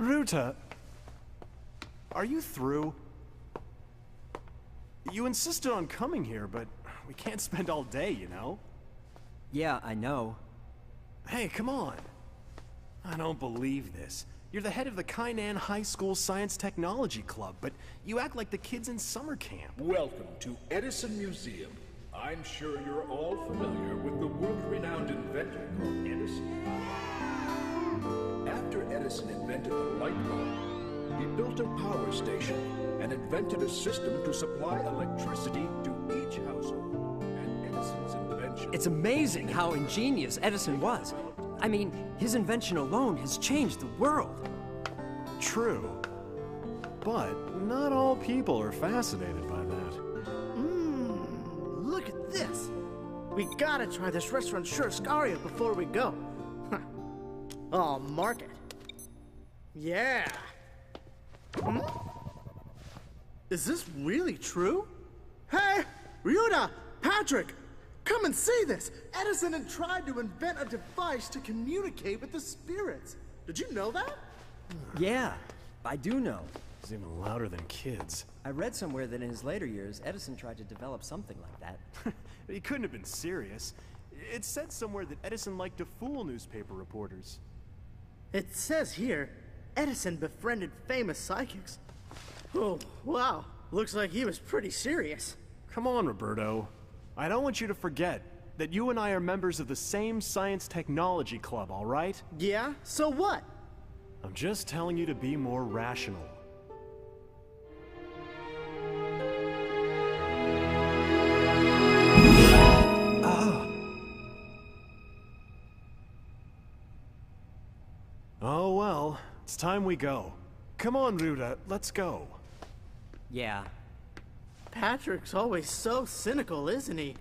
Ruta, are you through? You insisted on coming here, but we can't spend all day, you know? Yeah, I know. Hey, come on. I don't believe this. You're the head of the Kainan High School Science Technology Club, but you act like the kids in summer camp. Welcome to Edison Museum. I'm sure you're all familiar with the world-renowned inventor called Edison. After Edison invented the light bulb, he built a power station and invented a system to supply electricity to each household. And Edison's invention... It's amazing how ingenious Edison was. I mean, his invention alone has changed the world. True. But not all people are fascinated by that. Look at this. We gotta try this restaurant Churrascaria before we go. I'll mark it. Yeah. Is this really true? Hey, Ryuta, Patrick, come and see this. Edison had tried to invent a device to communicate with the spirits. Did you know that? Yeah, I do know. He's even louder than kids. I read somewhere that in his later years, Edison tried to develop something like that. He couldn't have been serious. It said somewhere that Edison liked to fool newspaper reporters. It says here, Edison befriended famous psychics. Oh, wow. Looks like he was pretty serious. Come on, Roberto. I don't want you to forget that you and I are members of the same science technology club, all right? Yeah? So what? I'm just telling you to be more rational. Oh well, it's time we go. Come on, Ruta, let's go. Yeah. Patrick's always so cynical, isn't he?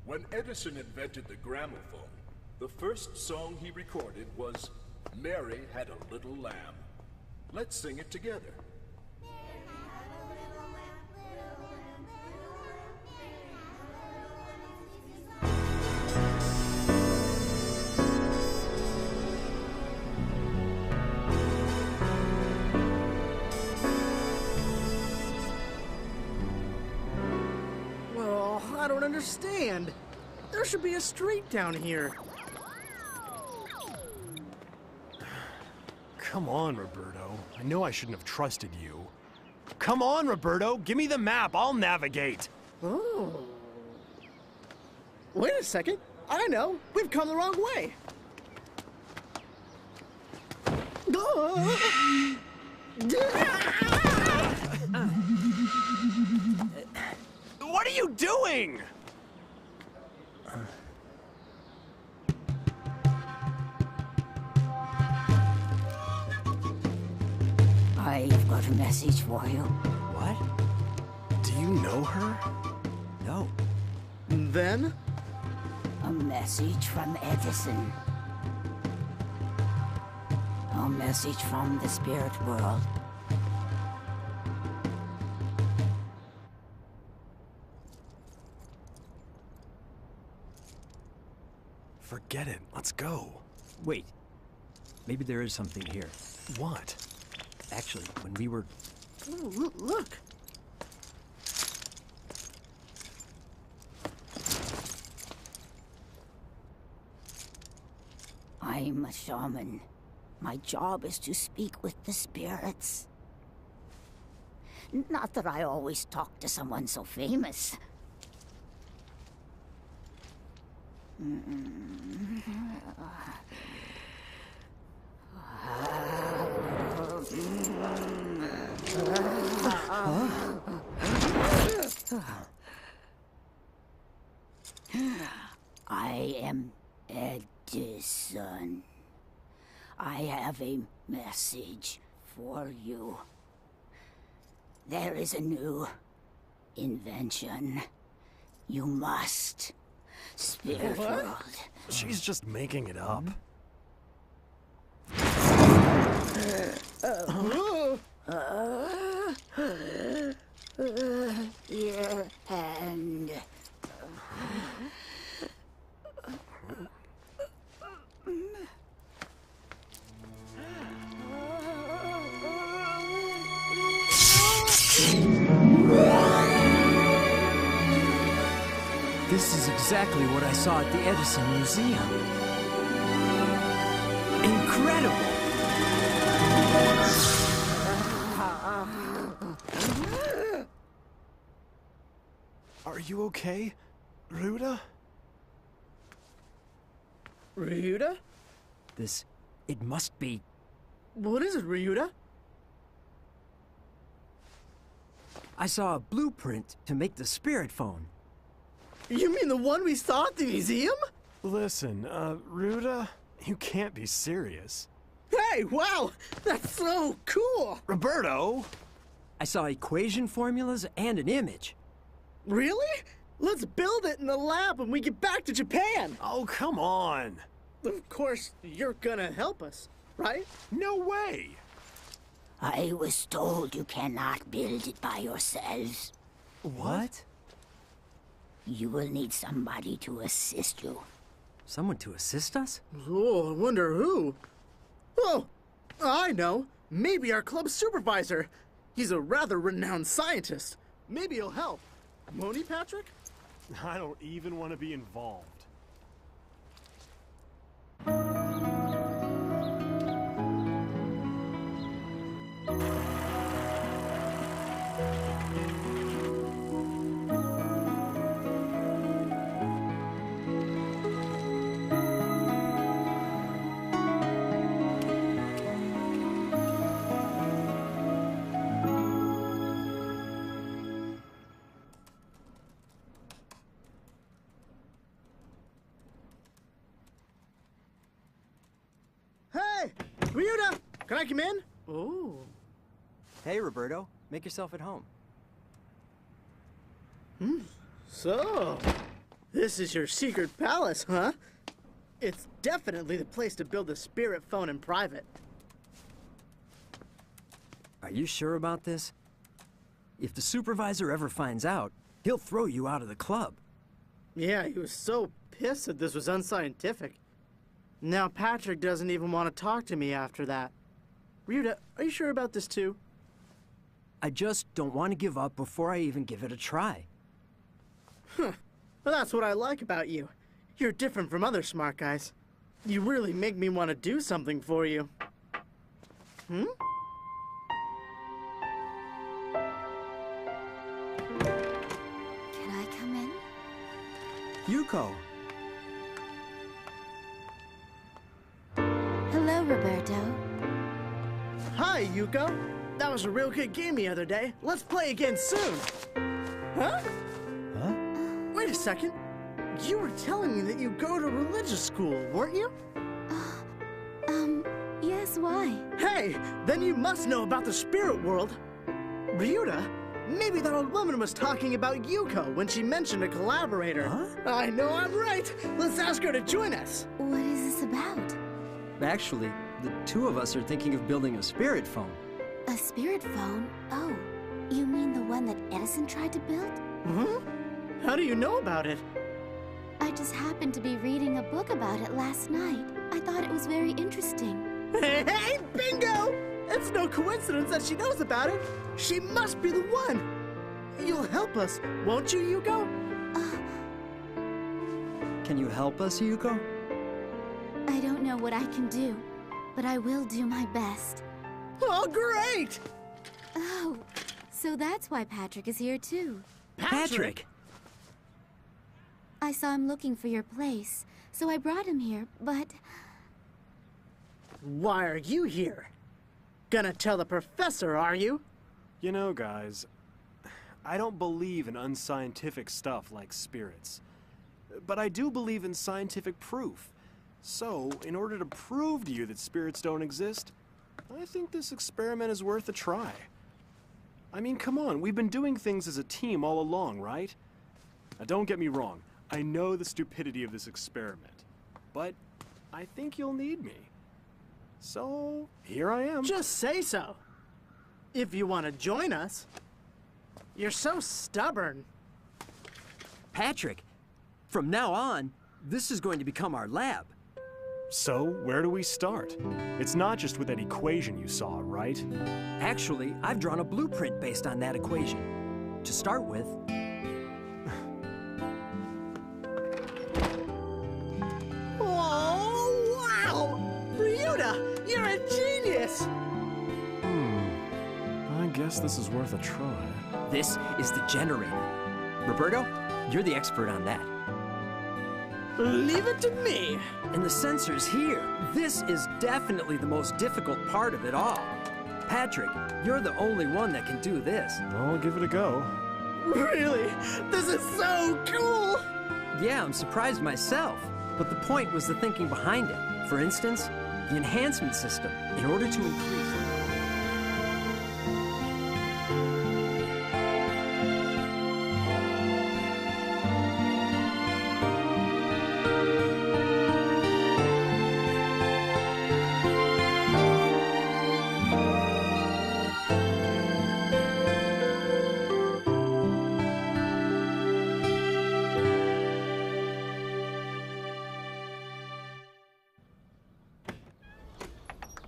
When Edison invented the gramophone, the first song he recorded was Mary Had a Little Lamb. Let's sing it together. Well, I don't understand. There should be a street down here. Come on, Roberto. I know I shouldn't have trusted you. Come on, Roberto, give me the map, I'll navigate. Oh. Wait a second. I know. We've come the wrong way. What are you doing? I've got a message for you. What? Do you know her? No. Then? A message from Edison. A message from the spirit world. Forget it, let's go. Wait. Maybe there is something here. What? Actually, when we were... Oh, look. I'm a shaman. My job is to speak with the spirits. Not that I always talk to someone so famous. I am Edison. I have a message for you. There is a new invention. You must. Spirit world. She's just making it up. Your hand. This is exactly what I saw at the Edison Museum. Incredible! Are you okay, Ryuta? Ryuta? It must be... What is it, Ryuta? I saw a blueprint to make the spirit phone. You mean the one we saw at the museum? Listen, Ryuta, you can't be serious. Hey, wow! That's so cool! Roberto! I saw equation formulas and an image. Really? Let's build it in the lab when we get back to Japan! Oh, come on! Of course, you're gonna help us, right? No way! I was told you cannot build it by yourselves. What? You will need somebody to assist you. Someone to assist us? Oh, I wonder who? Oh, I know. Maybe our club supervisor. He's a rather renowned scientist. Maybe he'll help. Won't he, Patrick? I don't even want to be involved. Hey, Ryuta, can I come in? Oh. Hey, Roberto. Make yourself at home. So, this is your secret palace, huh? It's definitely the place to build the spirit phone in private. Are you sure about this? If the supervisor ever finds out, he'll throw you out of the club. Yeah, he was so pissed that this was unscientific. Now Patrick doesn't even want to talk to me after that. Ryuta, are you sure about this too? I just don't want to give up before I even give it a try. Well, that's what I like about you. You're different from other smart guys. You really make me want to do something for you. Can I come in? Yuko! Hello, Roberto. Hi, Yuko. That was a real good game the other day. Let's play again soon. Huh? Huh? Wait a second. You were telling me that you go to religious school, weren't you? Yes, why? Hey, then you must know about the spirit world. Ryuta, maybe that old woman was talking about Yuko when she mentioned a collaborator. Huh? I know I'm right. Let's ask her to join us. What is this about? Actually, the two of us are thinking of building a spirit phone. A spirit phone? Oh, you mean the one that Edison tried to build? Huh? How do you know about it? I just happened to be reading a book about it last night. I thought it was very interesting. Hey, bingo! It's no coincidence that she knows about it. She must be the one. You'll help us, won't you, Yuko? Can you help us, Yuko? I don't know what I can do, but I will do my best. Oh, great! Oh, so that's why Patrick is here too. Patrick! I saw him looking for your place, so I brought him here, but... Why are you here? Gonna tell the professor, are you? You know, guys, I don't believe in unscientific stuff like spirits. But I do believe in scientific proof. So, in order to prove to you that spirits don't exist, I think this experiment is worth a try. I mean, come on, we've been doing things as a team all along, right? Now, don't get me wrong. I know the stupidity of this experiment. But I think you'll need me. So, here I am. Just say so. If you want to join us. You're so stubborn. Patrick, from now on, this is going to become our lab. So, where do we start? It's not just with that equation you saw, right? Actually, I've drawn a blueprint based on that equation. To start with... guess this is worth a try. This is the generator. Roberto, you're the expert on that. Leave it to me. And the sensors here. This is definitely the most difficult part of it all. Patrick, you're the only one that can do this. I'll give it a go. Really? This is so cool! Yeah, I'm surprised myself. But the point was the thinking behind it. For instance, the enhancement system, in order to increase...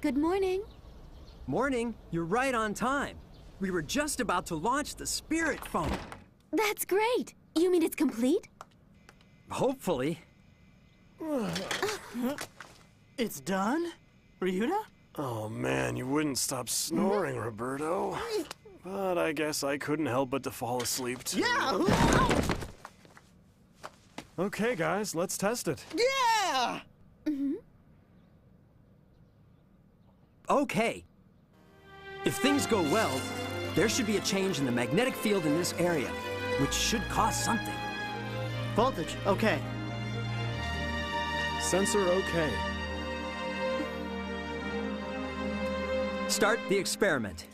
Good morning. Morning, you're right on time. We were just about to launch the Spirit Phone. That's great. You mean it's complete? Hopefully. It's done? Ryuta? Oh man, you wouldn't stop snoring, Roberto. But I guess I couldn't help but to fall asleep too. Yeah! Okay, guys, let's test it. Yeah! Okay. If things go well, there should be a change in the magnetic field in this area, which should cause something. Voltage, okay. Sensor okay. Start the experiment.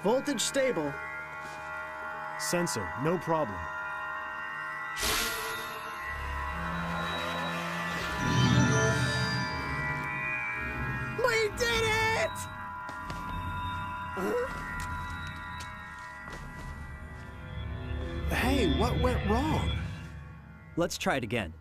Voltage stable. Sensor, no problem. We did it! Hey, what went wrong? Let's try it again.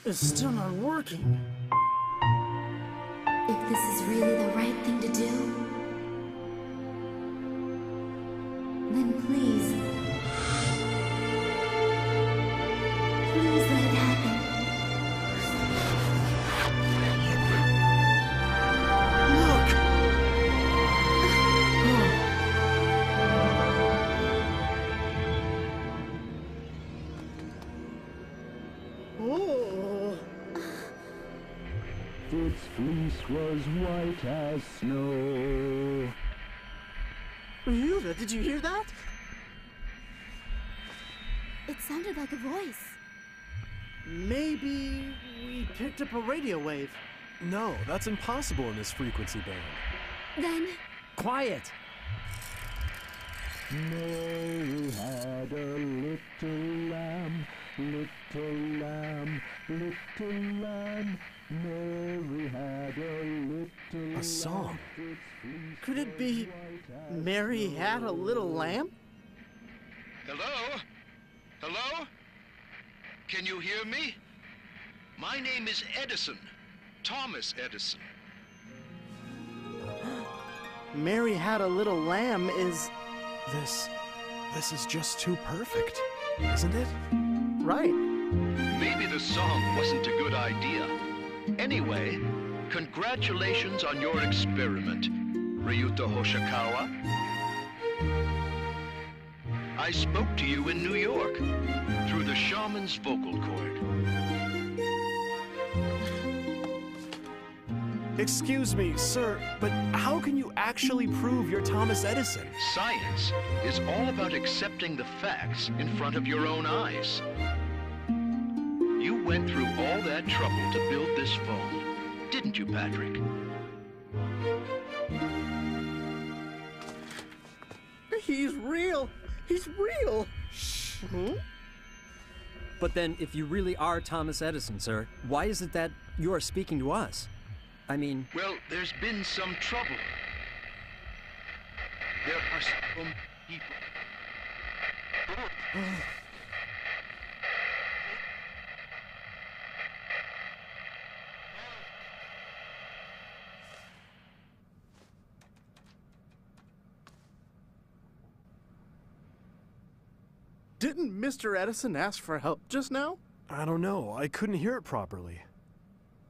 It's still not working. If this is really the right thing to do, then please let it happen. Its fleece was white as snow. Ryuta, did you hear that? It sounded like a voice. Maybe we picked up a radio wave. No, that's impossible in this frequency band. Then, Quiet! Mary had a little lamb, little lamb, little lamb. Mary had a little A song. Could it be Mary had a little lamb? Hello? Hello? Can you hear me? My name is Edison. Thomas Edison. Mary had a little lamb is This is just too perfect, isn't it? right. Maybe the song wasn't a good idea. Anyway, congratulations on your experiment, Ryuta Hoshikawa. I spoke to you in New York through the shaman's vocal cord. Excuse me, sir, but how can you actually prove you're Thomas Edison? Science is all about accepting the facts in front of your own eyes. You went through all that trouble to build this phone, didn't you, Patrick? He's real. He's real. But then, if you really are Thomas Edison, sir, why is it that you are speaking to us? I mean... Well, there's been some trouble. There are some people. Didn't Mr. Edison ask for help just now? I don't know. I couldn't hear it properly.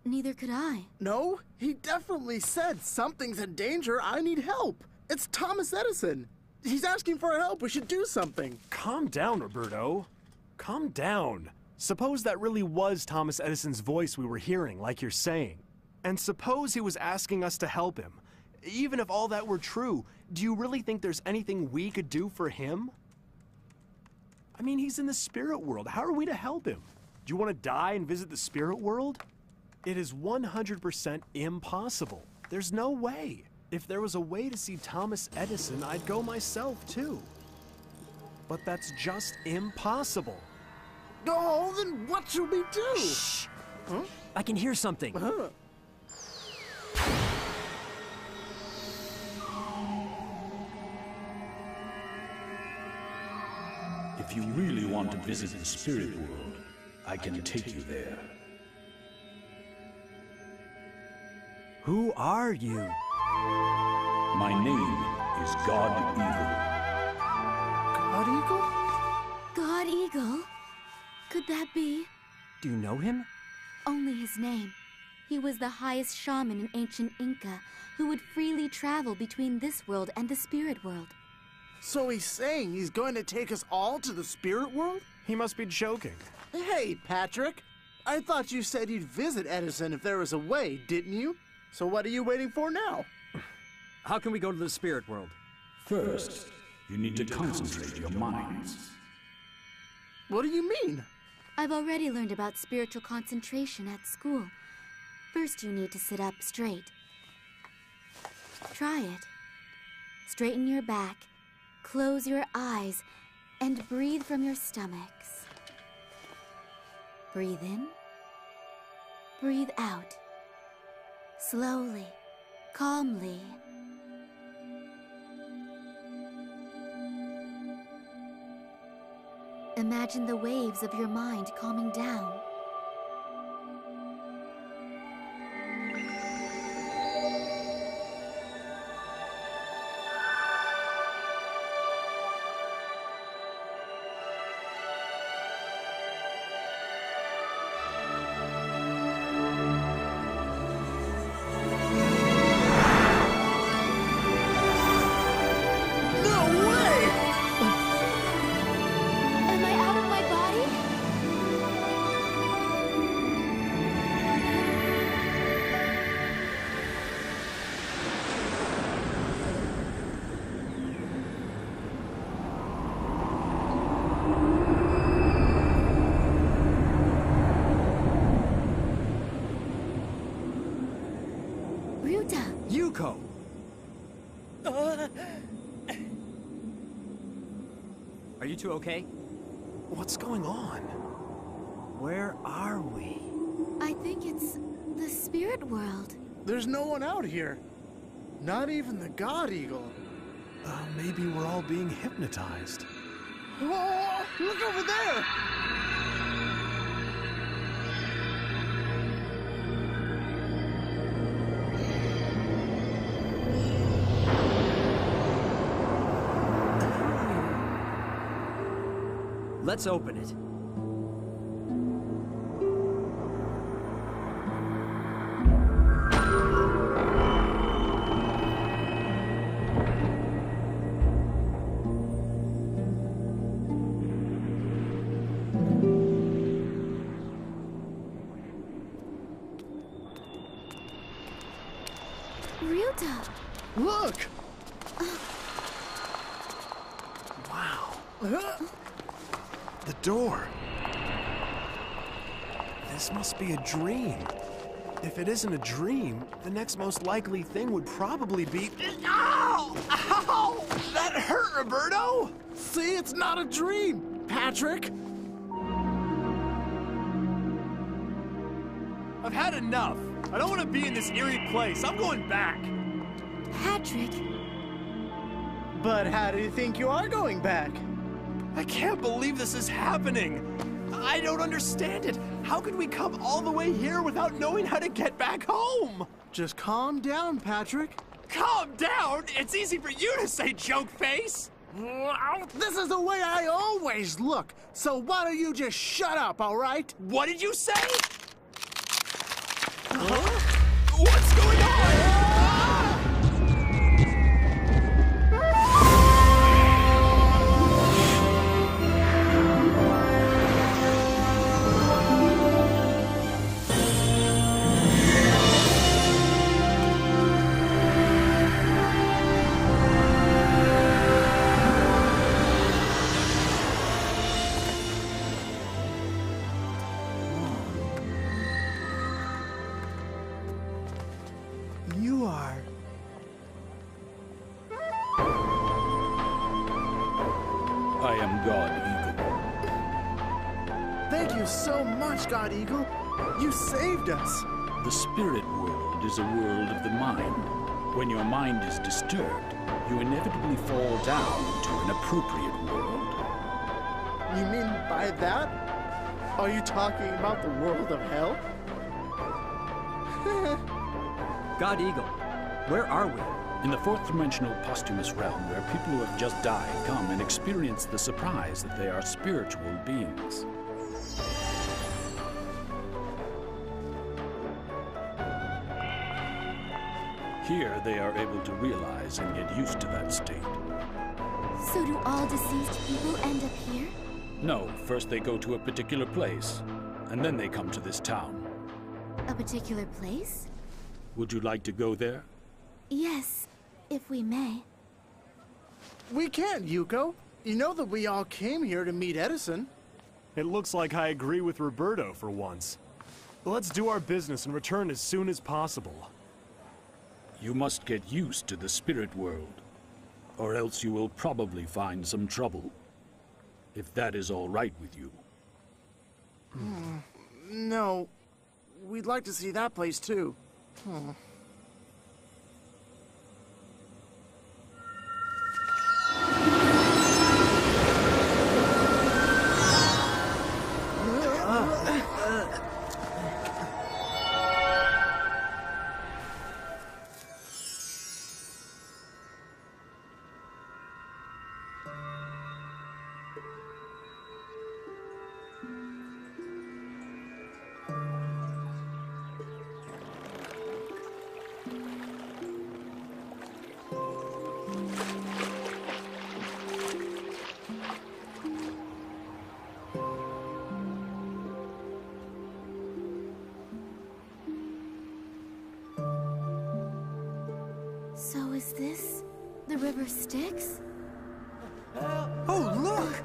Neither could I. No, he definitely said something's in danger, I need help. It's Thomas Edison. He's asking for help, we should do something. Calm down, Roberto. Calm down. Suppose that really was Thomas Edison's voice we were hearing, like you're saying. And suppose he was asking us to help him. Even if all that were true, do you really think there's anything we could do for him? I mean, he's in the spirit world. How are we to help him? Do you want to die and visit the spirit world? It is 100% impossible. There's no way. If there was a way to see Thomas Edison, I'd go myself, too. But that's just impossible. Oh, then what should we do? Shh! Huh? I can hear something. If you really want to visit the spirit world, I can take you there. Who are you? My name is God Eagle. God Eagle? God Eagle? Could that be? Do you know him? Only his name. He was the highest shaman in ancient Inca, who would freely travel between this world and the spirit world. So he's saying he's going to take us all to the spirit world? He must be joking. Hey, Patrick. I thought you said you'd visit Edison if there was a way, didn't you? So what are you waiting for now? How can we go to the spirit world? First, you need to concentrate your minds. What do you mean? I've already learned about spiritual concentration at school. First, you need to sit up straight. Try it. Straighten your back, close your eyes, and breathe from your stomachs. Breathe in. Breathe out. Slowly, calmly. Imagine the waves of your mind calming down. Yuko! Are you two okay? What's going on? Where are we? I think it's the spirit world. There's no one out here. Not even the God Eagle. Maybe we're all being hypnotized. Oh, look over there! Let's open it. Ryuta! Look! Wow. The door. This must be a dream. If it isn't a dream, the next most likely thing would probably be... Ow! Ow! That hurt, Roberto! See, it's not a dream, Patrick! I've had enough. I don't want to be in this eerie place. I'm going back. Patrick! But how do you think you are going back? I can't believe this is happening. I don't understand it. How could we come all the way here without knowing how to get back home? Just calm down, Patrick. Calm down? It's easy for you to say, joke face. This is the way I always look, so why don't you just shut up, all right? What did you say? What's going on? You are... I am God Eagle. Thank you so much, God Eagle. You saved us. The spirit world is a world of the mind. When your mind is disturbed, you inevitably fall down to an appropriate world. You mean by that? Are you talking about the world of hell? God Eagle, where are we? In the fourth dimensional posthumous realm, where people who have just died come and experience the surprise that they are spiritual beings. Here, they are able to realize and get used to that state. So do all deceased people end up here? No, first they go to a particular place, and then they come to this town. A particular place? Would you like to go there? Yes, if we may. We can't, Yuko. You know that we all came here to meet Edison. It looks like I agree with Roberto for once. Let's do our business and return as soon as possible. You must get used to the spirit world, or else you will probably find some trouble. If that is all right with you. No. We'd like to see that place, too. So is this the river Styx? Oh, look!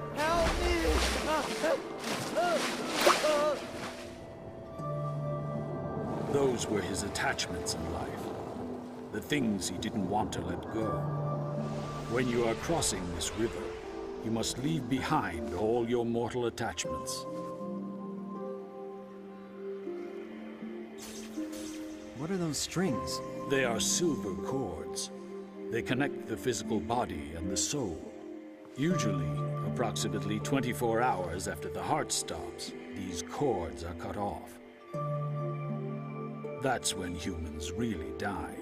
Those were his attachments in life. The things he didn't want to let go. When you are crossing this river, you must leave behind all your mortal attachments. What are those strings? They are silver cords. They connect the physical body and the soul. Usually, approximately 24 hours after the heart stops, these cords are cut off. That's when humans really die.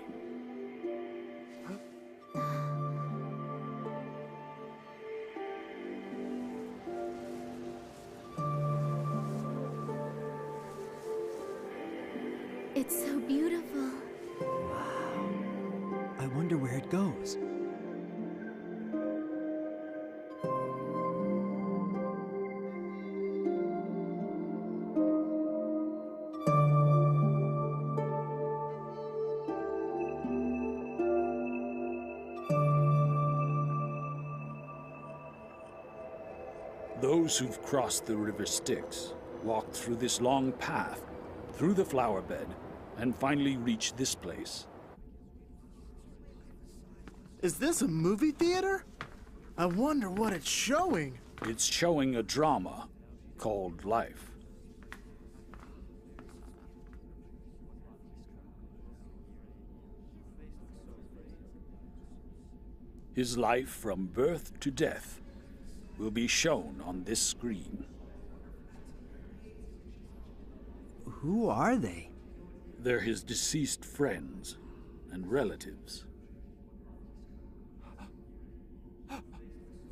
It's so beautiful. I wonder where it goes. Those who've crossed the river Styx walked through this long path, through the flower bed, and finally reached this place. Is this a movie theater? I wonder what it's showing. It's showing a drama called life. His life from birth to death will be shown on this screen. Who are they? They're his deceased friends and relatives.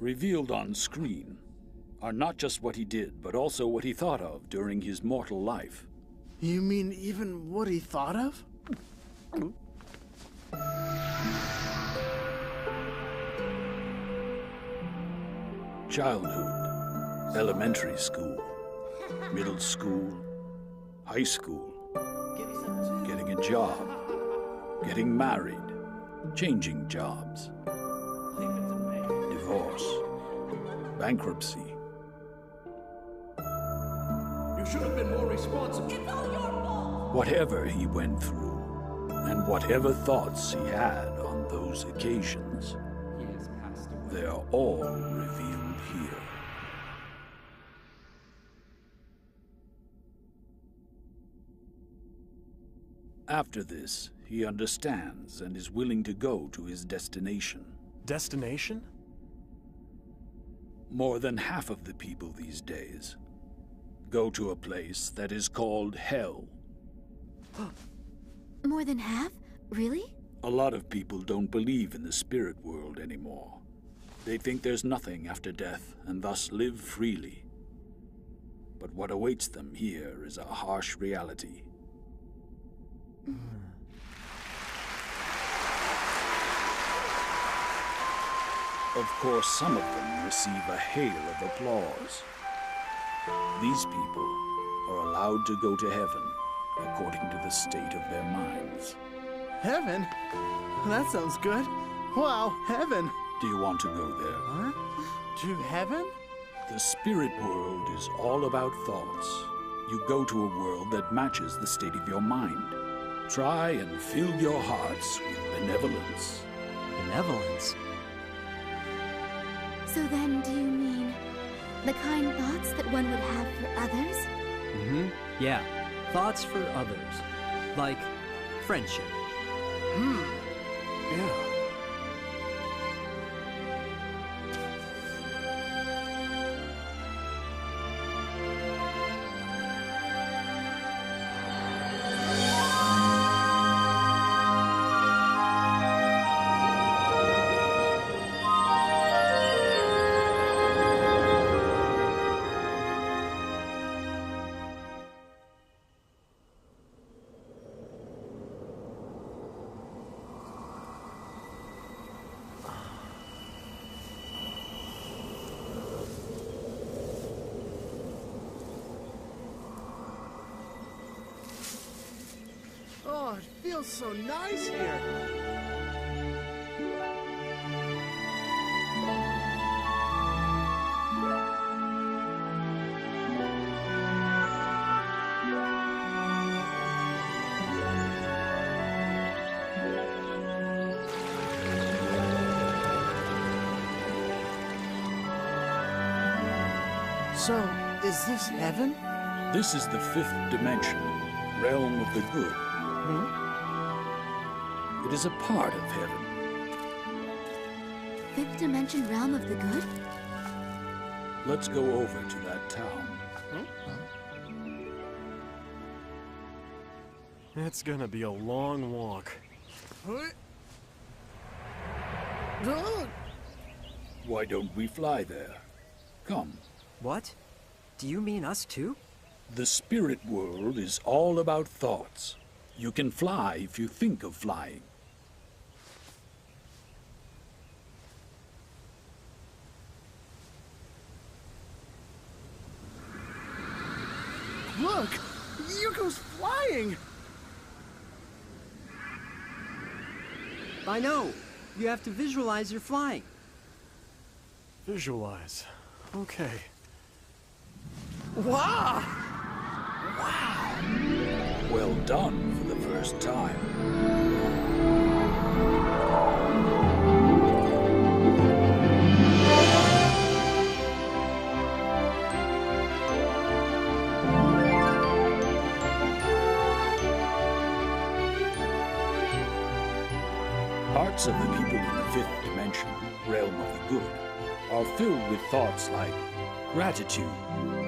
Revealed on screen are not just what he did, but also what he thought of during his mortal life. You mean even what he thought of? Childhood, elementary school, middle school, high school, getting a job, getting married, changing jobs, divorce, bankruptcy. You should have been more responsible. Whatever he went through, and whatever thoughts he had on those occasions, they are all revealed here. After this, he understands and is willing to go to his destination. Destination? More than half of the people these days go to a place that is called Hell. More than half? Really? A lot of people don't believe in the spirit world anymore. They think there's nothing after death and thus live freely. But what awaits them here is a harsh reality. Of course, some of them receive a hail of applause. These people are allowed to go to heaven according to the state of their minds. Heaven? That sounds good. Wow, heaven. Do you want to go there? Huh? To heaven? The spirit world is all about thoughts. You go to a world that matches the state of your mind. Try and fill your hearts with benevolence. Benevolence? So then, do you mean the kind thoughts that one would have for others? Mm-hmm. Yeah. Thoughts for others. Like friendship. Yeah. Oh, it feels so nice here. So, is this heaven? This is the fifth dimension, realm of the good. It is a part of heaven. Fifth dimension realm of the good? Let's go over to that town. It's gonna be a long walk. Why don't we fly there? Come. What? Do you mean us too? The spirit world is all about thoughts. You can fly if you think of flying. Look! Yuko's flying! I know. You have to visualize you're flying. Visualize. Okay. Wow! Well done for the first time. Hearts of the people in the fifth dimension, realm of the good, are filled with thoughts like gratitude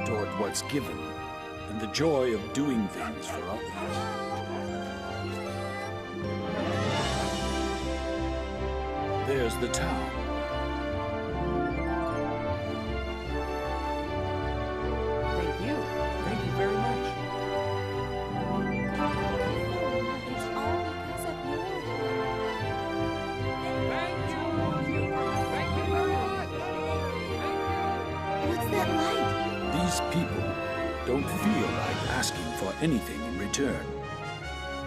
toward what's given and the joy of doing things for others. There's the town. for anything in return.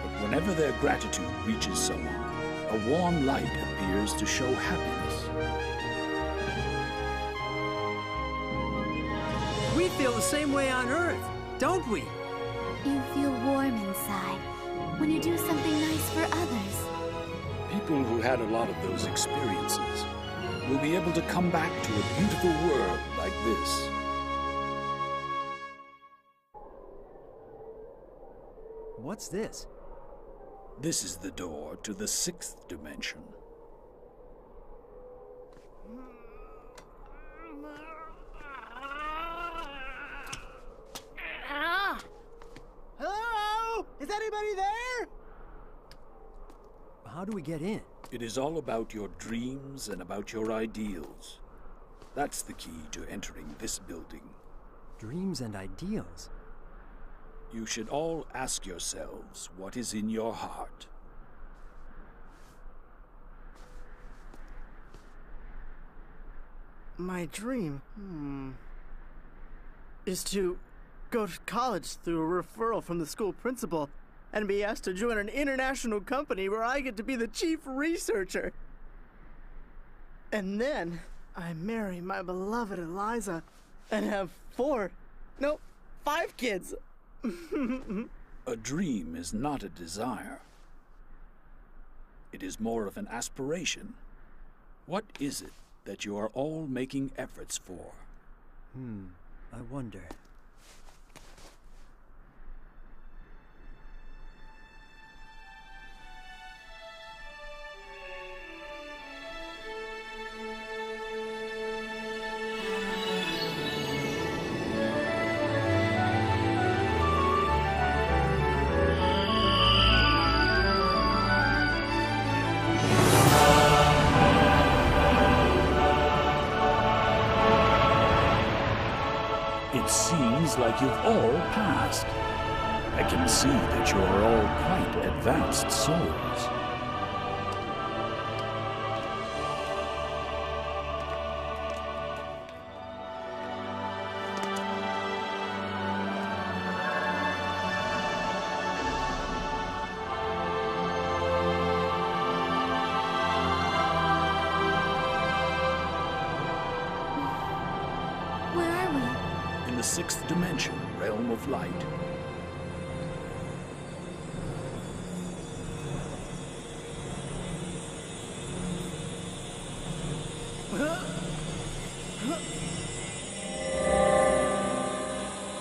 But whenever their gratitude reaches someone, a warm light appears to show happiness. We feel the same way on Earth, don't we? You feel warm inside when you do something nice for others. People who had a lot of those experiences will be able to come back to a beautiful world like this. What's this? This is the door to the 6th dimension. Hello? Is anybody there? How do we get in? It is all about your dreams and about your ideals. That's the key to entering this building. Dreams and ideals. You should all ask yourselves what is in your heart. My dream, is to go to college through a referral from the school principal and be asked to join an international company where I get to be the chief researcher. And then I marry my beloved Eliza and have 5 kids. A dream is not a desire. It is more of an aspiration. What is it that you are all making efforts for? I wonder. It seems like you've all passed. I can see that you are all quite advanced souls. Where are we? In the 6th dimension, realm of light.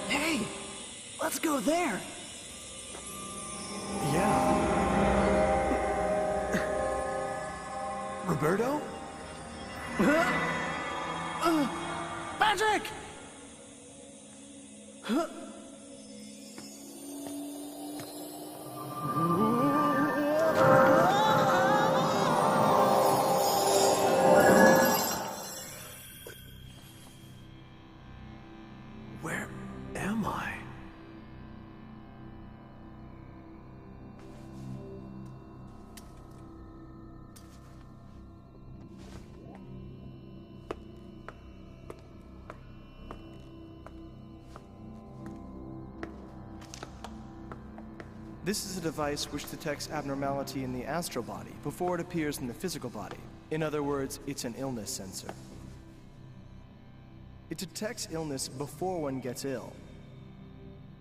Hey, let's go there. Yeah. Roberto? Patrick! Where am I? This is a device which detects abnormality in the astral body before it appears in the physical body. In other words, it's an illness sensor. It detects illness before one gets ill.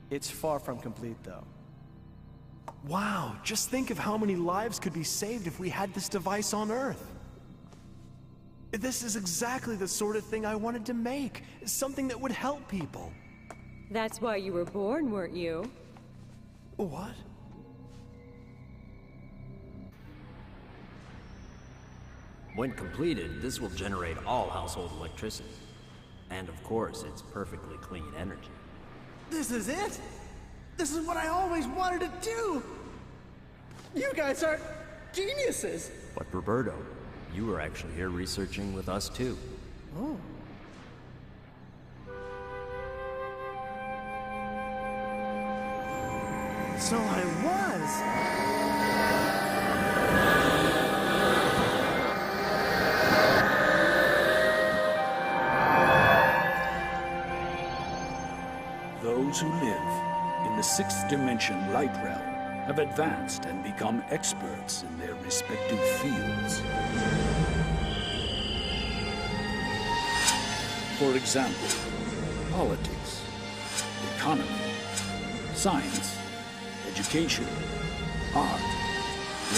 It's far from complete, though. Wow, just think of how many lives could be saved if we had this device on Earth. This is exactly the sort of thing I wanted to make. Something that would help people. That's why you were born, weren't you? What? When completed, this will generate all household electricity. And of course, it's perfectly clean energy. This is it? This is what I always wanted to do! You guys are geniuses! But Roberto, you were actually here researching with us too. Oh. So I was! Those who live in the sixth dimension light realm have advanced and become experts in their respective fields. For example, politics, economy, science, education, art,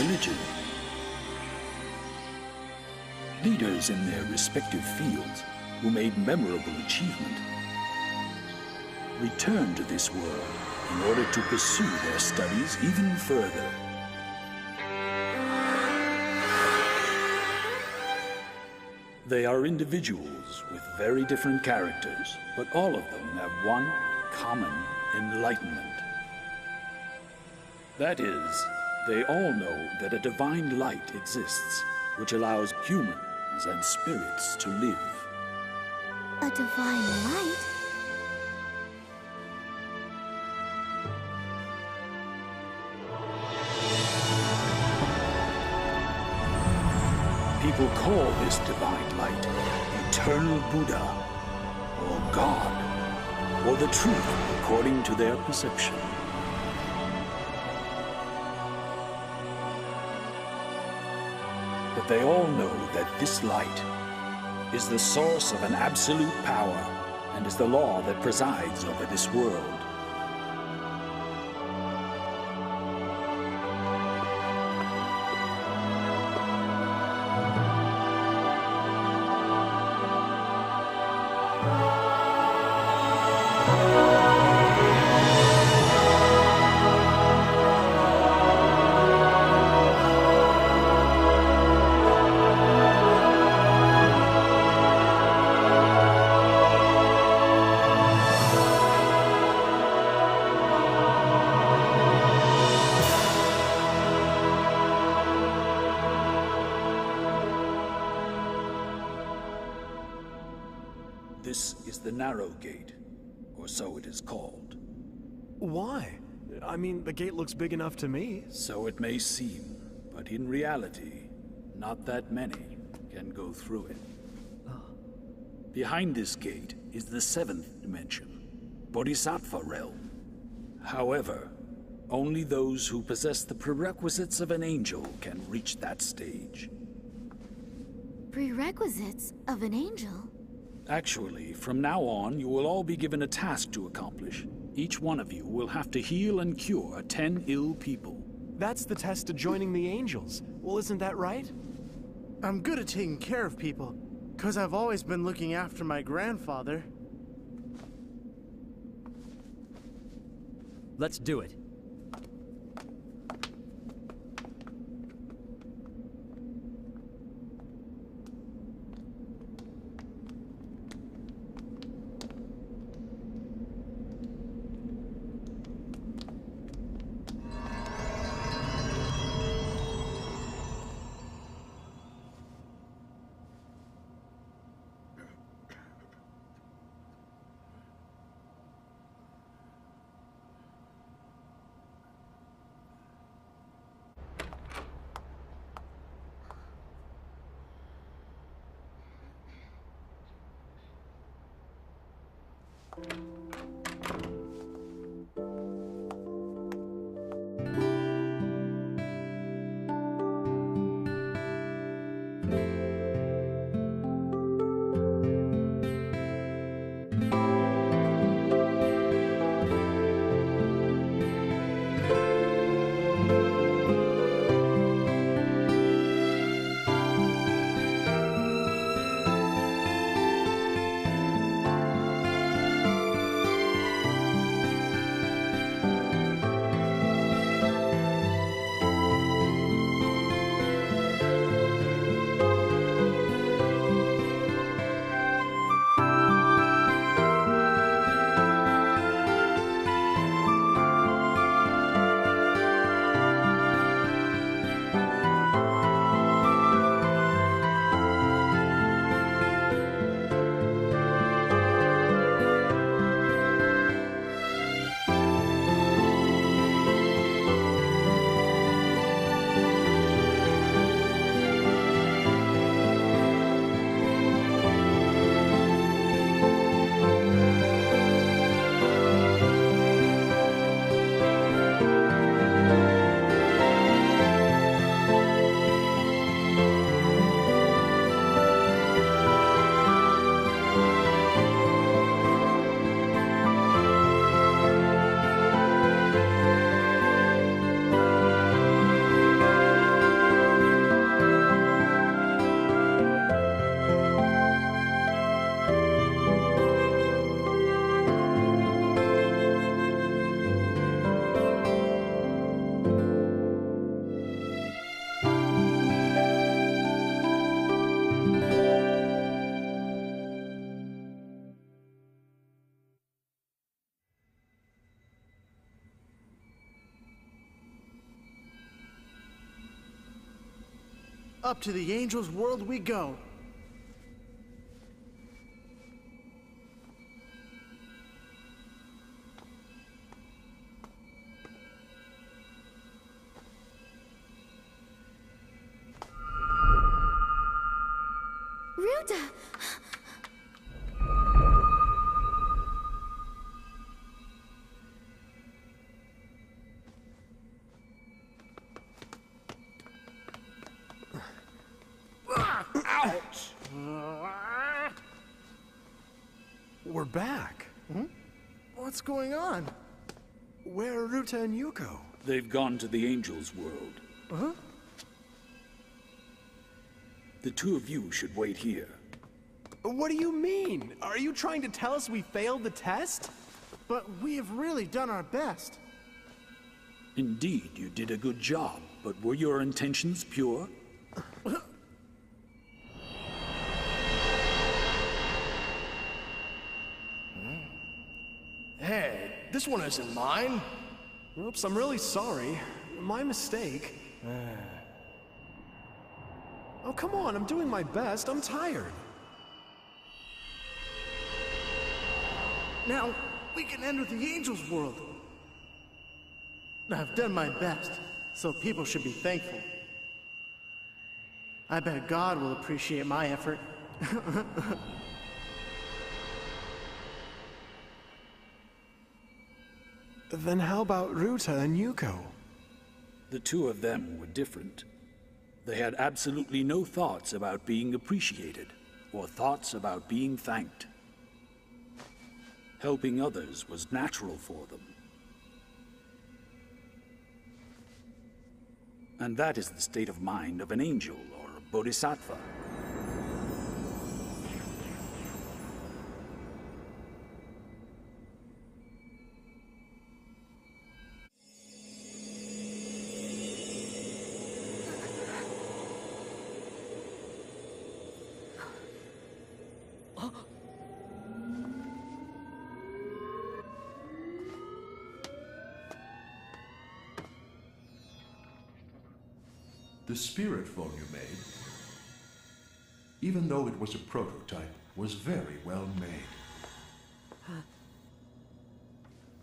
religion. Leaders in their respective fields who made memorable achievement return to this world in order to pursue their studies even further. They are individuals with very different characters, but all of them have one common enlightenment. That is, they all know that a divine light exists, which allows humans and spirits to live. A divine light? People call this divine light Eternal Buddha, or God, or the truth according to their perception. But they all know that this light is the source of an absolute power and is the law that presides over this world. This is the Narrow Gate, or so it is called. Why? I mean, the gate looks big enough to me. So it may seem, but in reality, not that many can go through it. Behind this gate is the seventh dimension, Bodhisattva realm. However, only those who possess the prerequisites of an angel can reach that stage. Prerequisites of an angel? Actually, from now on, you will all be given a task to accomplish. Each one of you will have to heal and cure 10 ill people. That's the test to joining the angels. Well, isn't that right? I'm good at taking care of people, 'cause I've always been looking after my grandfather. Let's do it. Up to the Angel's world we go. Ruta! Ouch! We're back. What's going on? Where are Ruta and Yuko? They've gone to the Angel's world. Huh? The two of you should wait here. What do you mean? Are you trying to tell us we failed the test? But we have really done our best. Indeed, you did a good job, but were your intentions pure? Hey, this one isn't mine. Oops, I'm really sorry. My mistake. Oh, come on, I'm doing my best. I'm tired. Now, we can enter the Angel's world. I've done my best, so people should be thankful. I bet God will appreciate my effort. Then how about Ruta and Yuko? The two of them were different. They had absolutely no thoughts about being appreciated, or thoughts about being thanked. Helping others was natural for them. And that is the state of mind of an angel or a bodhisattva. The spirit phone you made, even though it was a prototype, was very well made.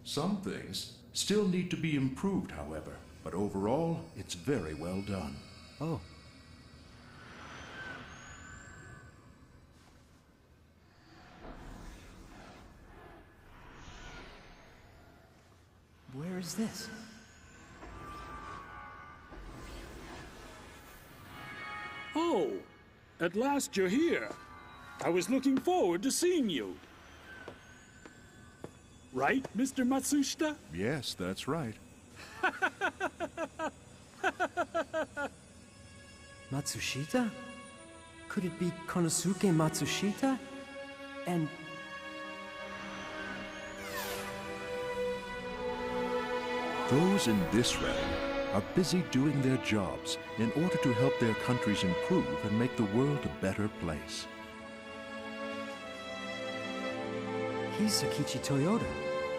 Some things still need to be improved, however, but overall, it's very well done. Oh. Where is this? Oh, at last you're here. I was looking forward to seeing you. Right, Mr. Matsushita? Yes, that's right. Matsushita? Could it be Konosuke Matsushita? And... Those in this realm are busy doing their jobs in order to help their countries improve and make the world a better place. He's Sakichi Toyota.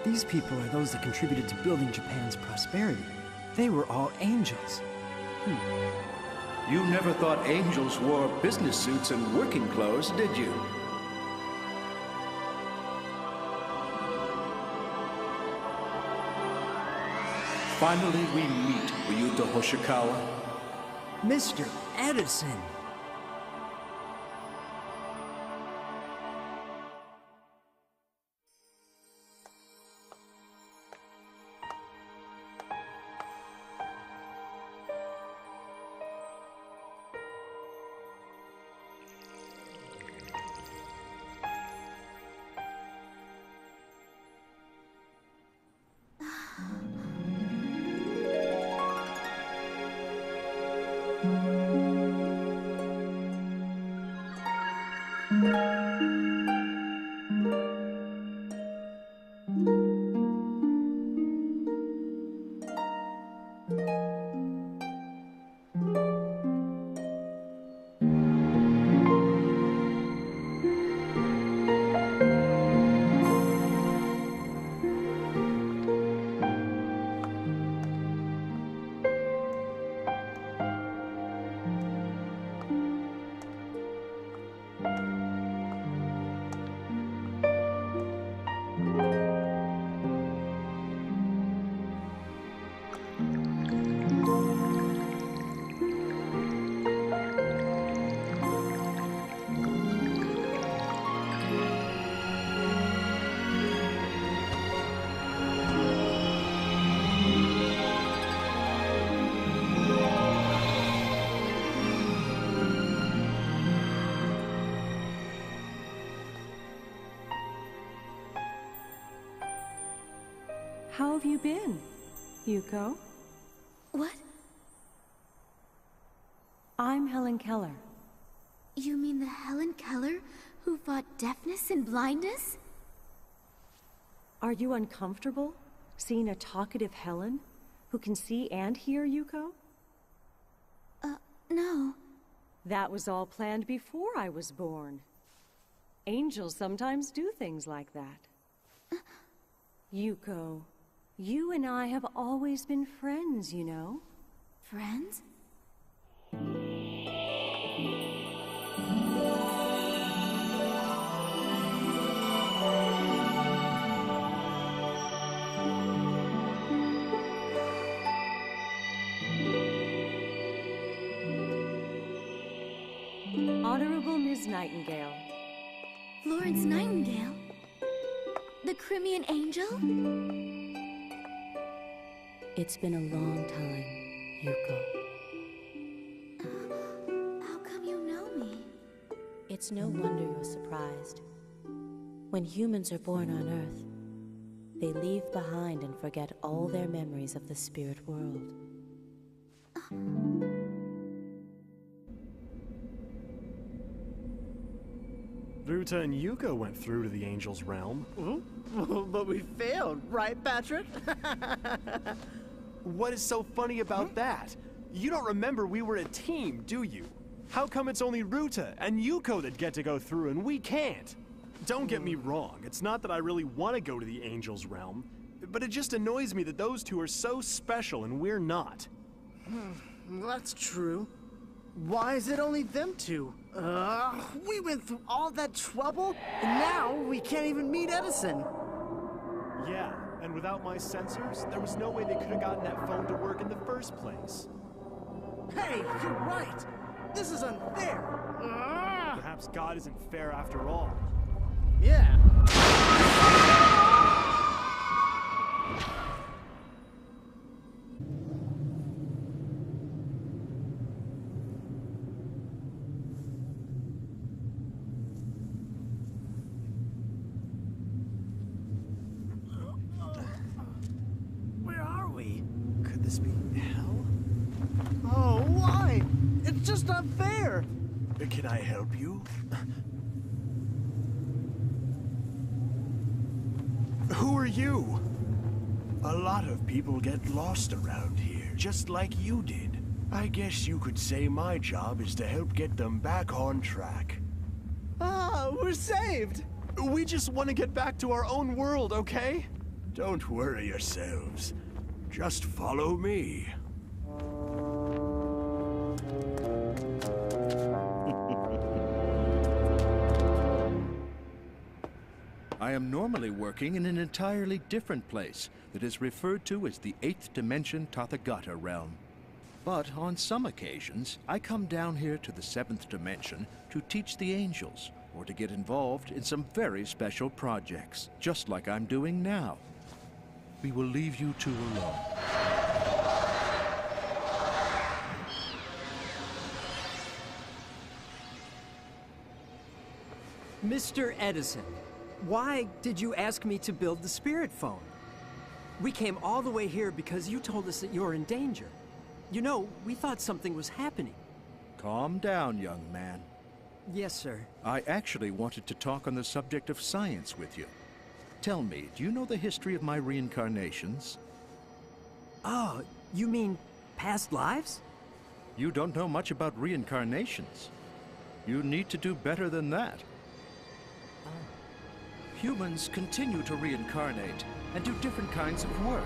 These people are those that contributed to building Japan's prosperity. They were all angels. You never thought angels wore business suits and working clothes, did you? Finally, we meet Ryuta Hoshikawa. Mr. Edison! How have you been, Yuko? What? I'm Helen Keller. You mean the Helen Keller who fought deafness and blindness? Are you uncomfortable seeing a talkative Helen who can see and hear, Yuko? No. That was all planned before I was born. Angels sometimes do things like that. Yuko, you and I have always been friends, you know. Friends? Honorable Ms. Nightingale. Florence Nightingale? The Crimean Angel? It's been a long time, Yuko. How come you know me? It's no wonder you're surprised. When humans are born on Earth, they leave behind and forget all their memories of the spirit world. Ruta and Yuko went through to the Angel's realm. But we failed, right, Patrick? What is so funny about that? You don't remember we were a team, do you? How come it's only Ruta and Yuko that get to go through and we can't? Don't get me wrong, it's not that I really want to go to the Angel's realm, but it just annoys me that those two are so special and we're not. That's true. Why is it only them two? We went through all that trouble, and now we can't even meet Edison. Yeah, and without my sensors, there was no way they could have gotten that phone to work in the first place. Hey, you're right! This is unfair! Perhaps God isn't fair after all. Yeah. Where are we? Could this be hell? Oh, why? It's just not fair! Can I help you? Who are you? A lot of people get lost around here, just like you did. I guess you could say my job is to help get them back on track. Ah, we're saved! We just want to get back to our own world, okay? Don't worry yourselves. Just follow me. I am normally working in an entirely different place that is referred to as the 8th Dimension Tathagata realm. But on some occasions, I come down here to the 7th Dimension to teach the angels, or to get involved in some very special projects, just like I'm doing now. We will leave you two alone. Mr. Edison, why did you ask me to build the spirit phone? We came all the way here because you told us that you're in danger. You know, we thought something was happening. Calm down, young man. Yes, sir. I actually wanted to talk on the subject of science with you. Tell me, do you know the history of my reincarnations? Oh, you mean past lives? You don't know much about reincarnations. You need to do better than that. Humans continue to reincarnate and do different kinds of work,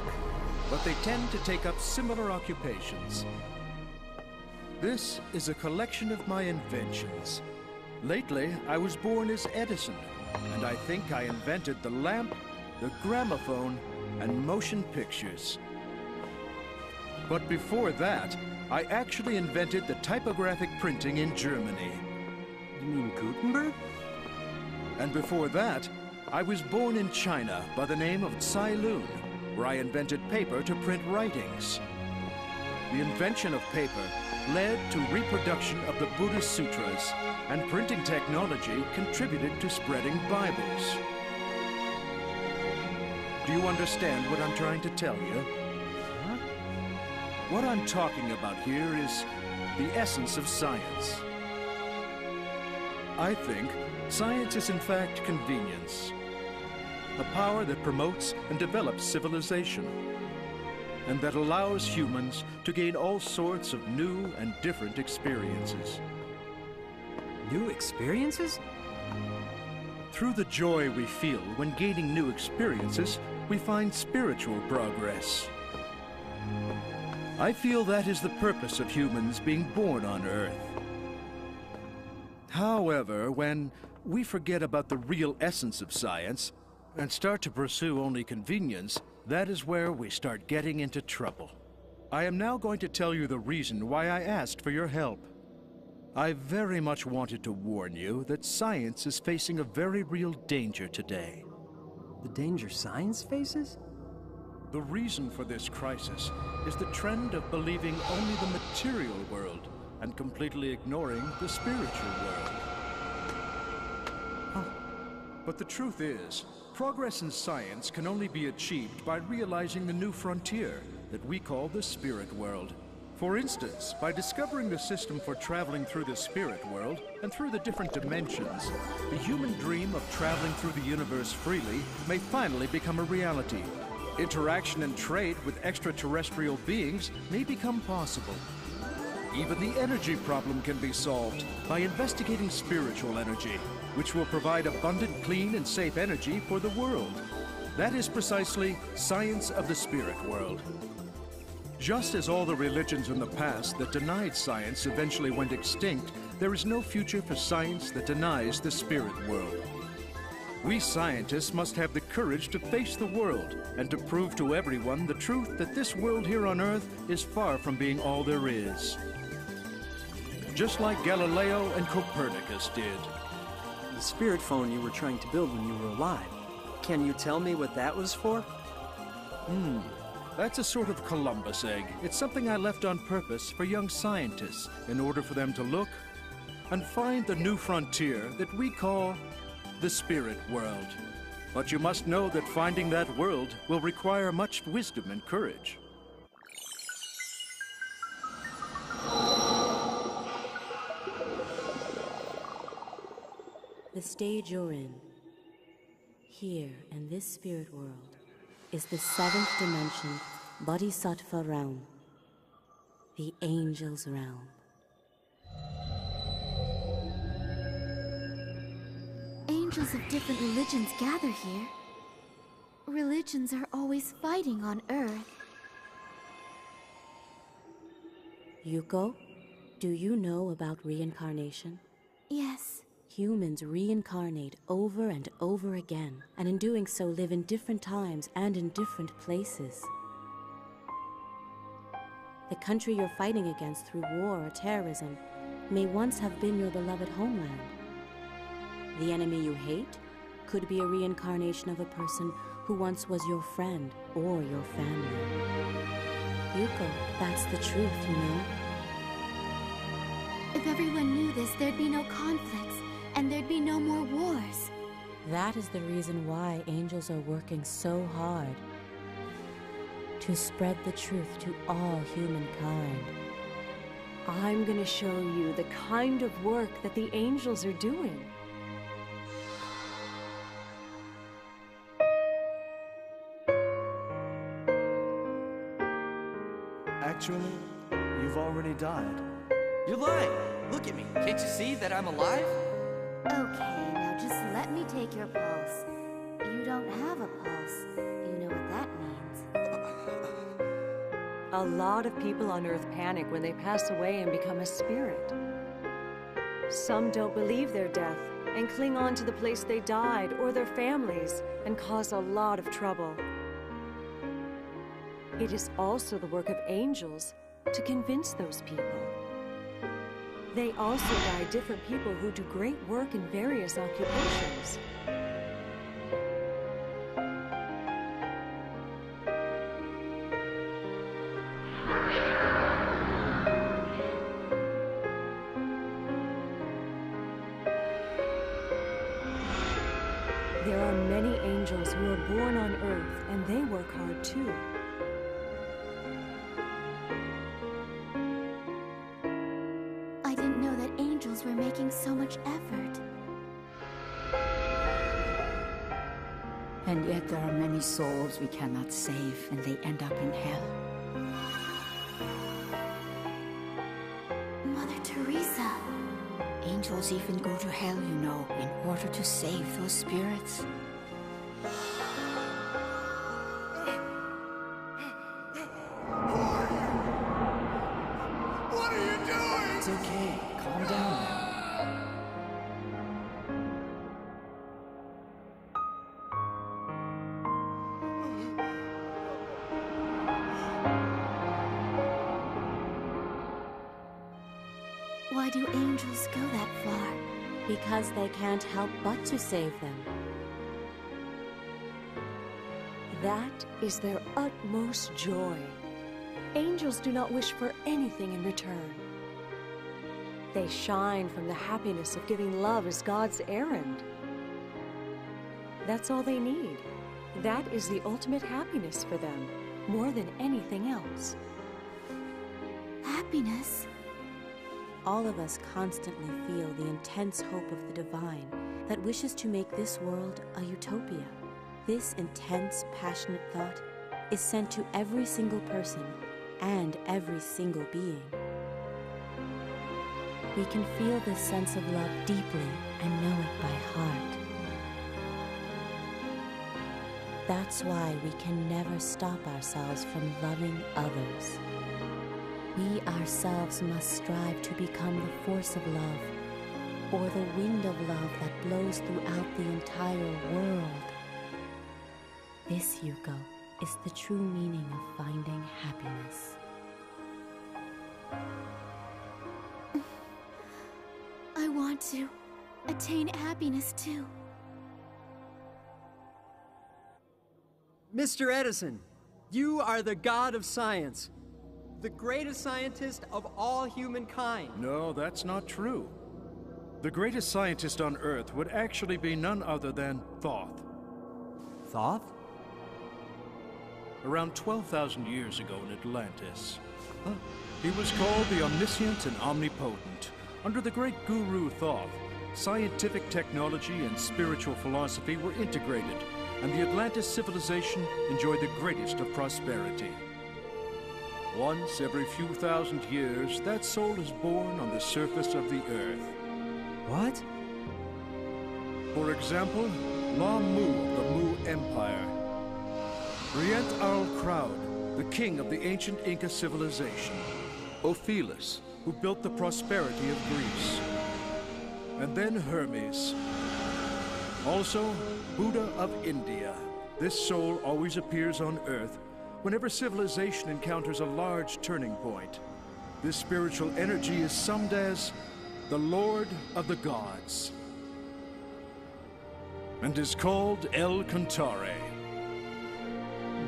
but they tend to take up similar occupations. This is a collection of my inventions. Lately, I was born as Edison, and I think I invented the lamp, the gramophone, and motion pictures. But before that, I actually invented the typographic printing in Germany. You mean Gutenberg? And before that, I was born in China by the name of Tsai Lun, where I invented paper to print writings. The invention of paper led to reproduction of the Buddhist sutras, and printing technology contributed to spreading Bibles. Do you understand what I'm trying to tell you? Huh? What I'm talking about here is the essence of science. I think science is in fact convenience. A power that promotes and develops civilization, and that allows humans to gain all sorts of new and different experiences. New experiences? Through the joy we feel when gaining new experiences, we find spiritual progress. I feel that is the purpose of humans being born on Earth. However, when we forget about the real essence of science and start to pursue only convenience, that is where we start getting into trouble. I am now going to tell you the reason why I asked for your help. I very much wanted to warn you that science is facing a very real danger today. The danger science faces? The reason for this crisis is the trend of believing only the material world and completely ignoring the spiritual world. But the truth is, progress in science can only be achieved by realizing the new frontier that we call the spirit world. For instance, by discovering the system for traveling through the spirit world and through the different dimensions, the human dream of traveling through the universe freely may finally become a reality. Interaction and trade with extraterrestrial beings may become possible. Even the energy problem can be solved by investigating spiritual energy, which will provide abundant, clean, and safe energy for the world. That is precisely science of the spirit world. Just as all the religions in the past that denied science eventually went extinct, there is no future for science that denies the spirit world. We scientists must have the courage to face the world and to prove to everyone the truth that this world here on Earth is far from being all there is. Just like Galileo and Copernicus did. The spirit phone you were trying to build when you were alive. Can you tell me what that was for? That's a sort of Columbus egg. It's something I left on purpose for young scientists in order for them to look and find the new frontier that we call the spirit world. But you must know that finding that world will require much wisdom and courage. The stage you're in, here in this spirit world, is the 7th dimension, Bodhisattva realm, the Angel's realm. Angels of different religions gather here. Religions are always fighting on Earth. Yuko, do you know about reincarnation? Yes. Humans reincarnate over and over again, and in doing so live in different times and in different places. The country you're fighting against through war or terrorism may once have been your beloved homeland. The enemy you hate could be a reincarnation of a person who once was your friend or your family. Yuko, that's the truth, you know? If everyone knew this, there'd be no conflicts, and there'd be no more wars. That is the reason why angels are working so hard. To spread the truth to all humankind. I'm gonna show you the kind of work that the angels are doing. Actually, you've already died. You're lying! Look at me. Can't you see that I'm alive? Okay, now just let me take your pulse. You don't have a pulse. You know what that means. A lot of people on Earth panic when they pass away and become a spirit. Some don't believe their death and cling on to the place they died or their families and cause a lot of trouble. It is also the work of angels to convince those people. They also guide different people who do great work in various occupations. There are many angels who are born on Earth, and they work hard too. I didn't know that angels were making so much effort. And yet there are many souls we cannot save, and they end up in hell. Mother Teresa. Angels even go to hell, you know, in order to save those spirits. What are you doing? It's okay. Calm down now. Why do angels go that far? Because they can't help but to save them. That is their utmost joy. Angels do not wish for anything in return. They shine from the happiness of giving love as God's errand. That's all they need. That is the ultimate happiness for them, more than anything else. Happiness? All of us constantly feel the intense hope of the divine that wishes to make this world a utopia. This intense, passionate thought is sent to every single person and every single being. We can feel this sense of love deeply and know it by heart. That's why we can never stop ourselves from loving others. We ourselves must strive to become the force of love, or the wind of love that blows throughout the entire world. This, Yuko, is the true meaning of finding happiness. I want to attain happiness too. Mr. Edison, you are the god of science. The greatest scientist of all humankind. No, that's not true. The greatest scientist on Earth would actually be none other than Thoth. Thoth? Around 12,000 years ago in Atlantis. He was called the Omniscient and Omnipotent. Under the great guru Thoth, scientific technology and spiritual philosophy were integrated, and the Atlantis civilization enjoyed the greatest of prosperity. Once every few thousand years, that soul is born on the surface of the earth. What? For example, La Mu of the Mu Empire. Rient Al Crowd, the king of the ancient Inca civilization. Ophelis, who built the prosperity of Greece. And then Hermes. Also, Buddha of India. This soul always appears on Earth whenever civilization encounters a large turning point. This spiritual energy is summed as the Lord of the Gods, and is called El Cantare.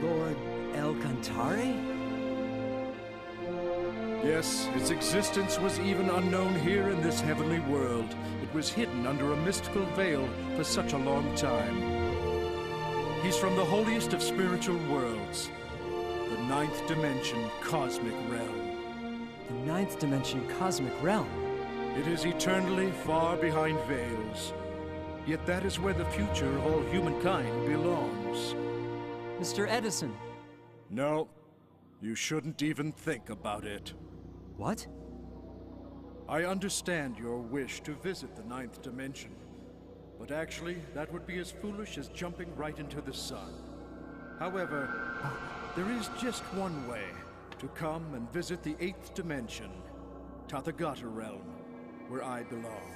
Lord El Cantare? Yes, its existence was even unknown here in this heavenly world. It was hidden under a mystical veil for such a long time. He's from the holiest of spiritual worlds, the ninth dimension cosmic realm. The ninth dimension cosmic realm? It is eternally far behind veils. Yet that is where the future of all humankind belongs. Mr. Edison. No, you shouldn't even think about it. What? I understand your wish to visit the ninth dimension, but actually, that would be as foolish as jumping right into the sun. However, there is just one way to come and visit the eighth dimension, Tathagata realm, where I belong.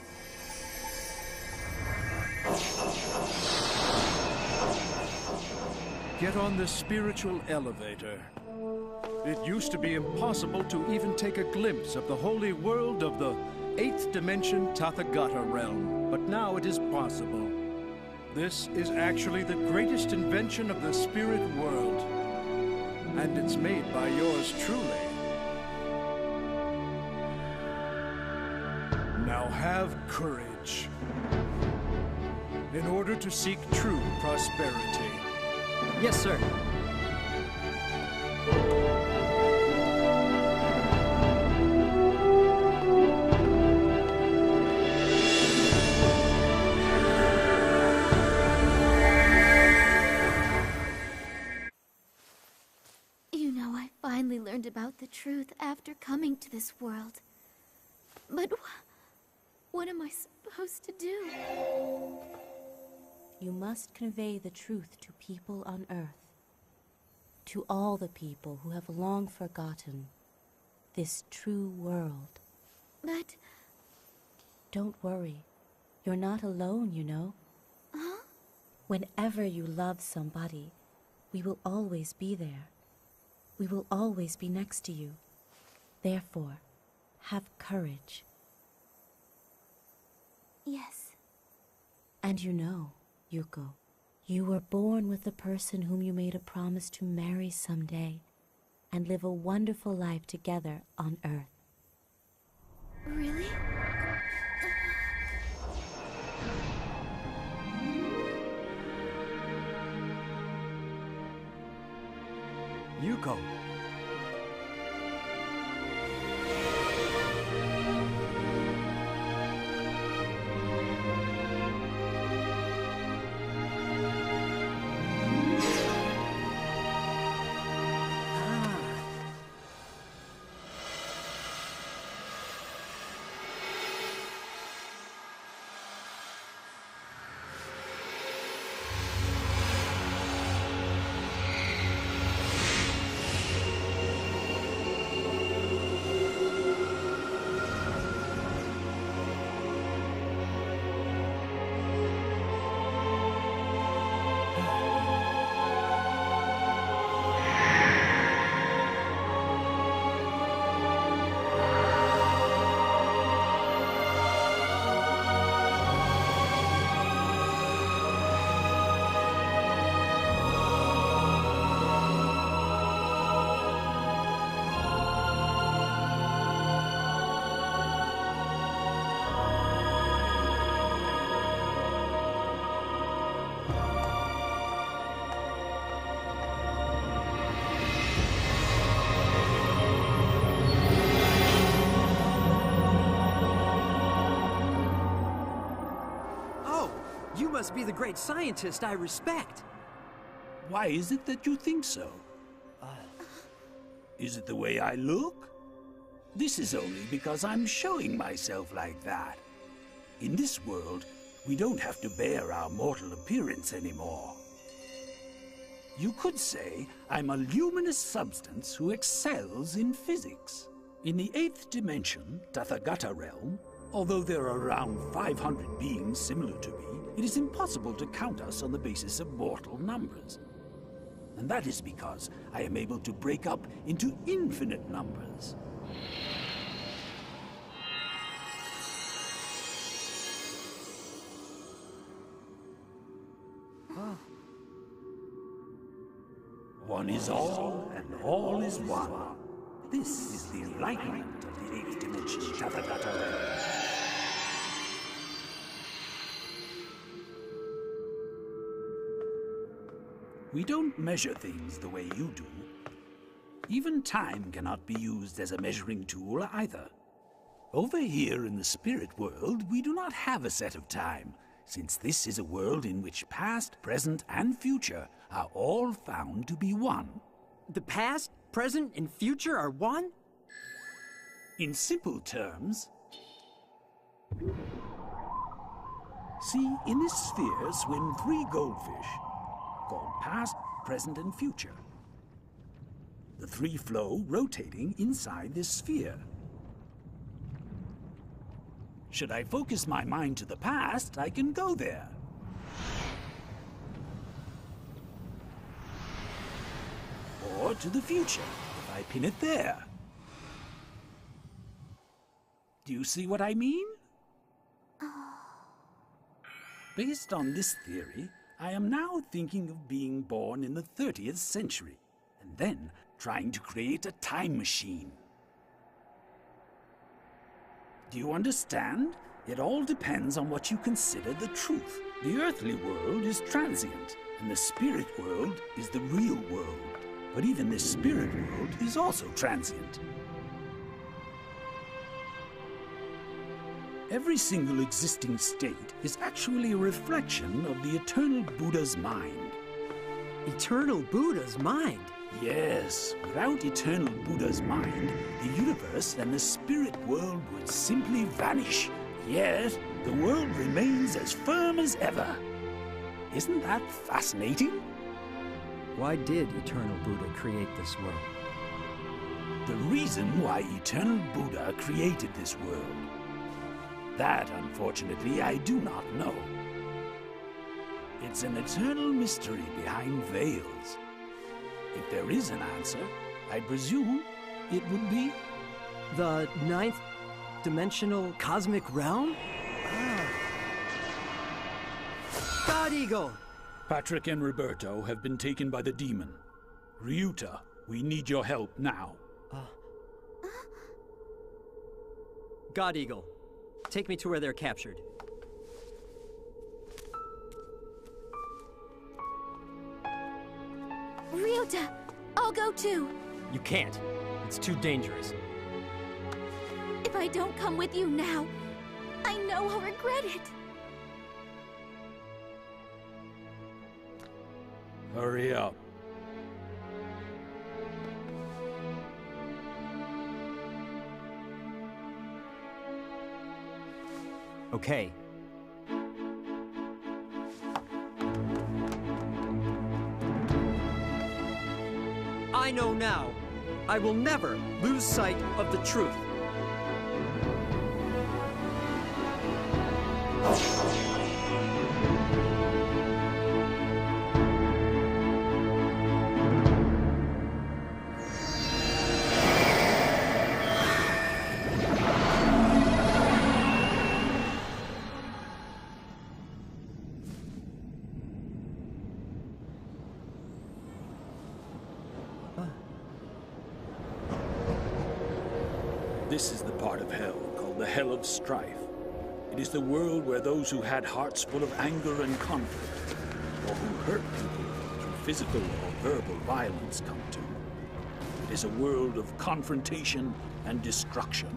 Get on the spiritual elevator. It used to be impossible to even take a glimpse of the holy world of the 8th dimension Tathagata realm, but now it is possible. This is actually the greatest invention of the spirit world, and it's made by yours truly. Now have courage. in order to seek true prosperity. Yes, sir. You know, I finally learned about the truth after coming to this world. But what am I supposed to do? You must convey the truth to people on Earth. To all the people who have long forgotten this true world. But... Don't worry. You're not alone, you know. Huh? Whenever you love somebody, we will always be there. We will always be next to you. Therefore, have courage. Yes. And you know, Yuko, you were born with the person whom you made a promise to marry someday and live a wonderful life together on Earth. Really? Yuko. You must be the great scientist I respect. Why is it that you think so? Is it the way I look? This is only because I'm showing myself like that. In this world, we don't have to bear our mortal appearance anymore. You could say I'm a luminous substance who excels in physics. In the 8th dimension, Tathagata realm, although there are around 500 beings similar to me, it is impossible to count us on the basis of mortal numbers. And that is because I am able to break up into infinite numbers. One is all, and all is one. This is the enlightenment of the 8th dimension, Tathagata realm. We don't measure things the way you do. Even time cannot be used as a measuring tool either. Over here in the spirit world, we do not have a set of time, since this is a world in which past, present, and future are all found to be one. The past, present, and future are one? In simple terms, see, in this sphere swim 3 goldfish, called past, present, and future. The 3 flow rotating inside this sphere. Should I focus my mind to the past, I can go there. Or to the future, if I pin it there. Do you see what I mean? Based on this theory, I am now thinking of being born in the 30th century, and then trying to create a time machine. Do you understand? It all depends on what you consider the truth, The earthly world is transient, and the spirit world is the real world. But even this spirit world is also transient. Every single existing state is actually a reflection of the eternal Buddha's mind. Eternal Buddha's mind? Yes, without eternal Buddha's mind, the universe and the spirit world would simply vanish. Yet, the world remains as firm as ever. Isn't that fascinating? Why did Eternal Buddha create this world? The reason why Eternal Buddha created this world. That, unfortunately, I do not know. It's an eternal mystery behind veils. If there is an answer, I presume it would be... The ninth dimensional cosmic realm? God Eagle! Patrick and Roberto have been taken by the demon. Ryuta, we need your help now. God Eagle, take me to where they're captured. Ryuta, I'll go too. You can't. It's too dangerous. If I don't come with you now, I know I'll regret it. Hurry up. Okay. I know now. I will never lose sight of the truth. This is the part of hell called the Hell of Strife. It is the world where those who had hearts full of anger and conflict, or who hurt people through physical or verbal violence, come to. It is a world of confrontation and destruction.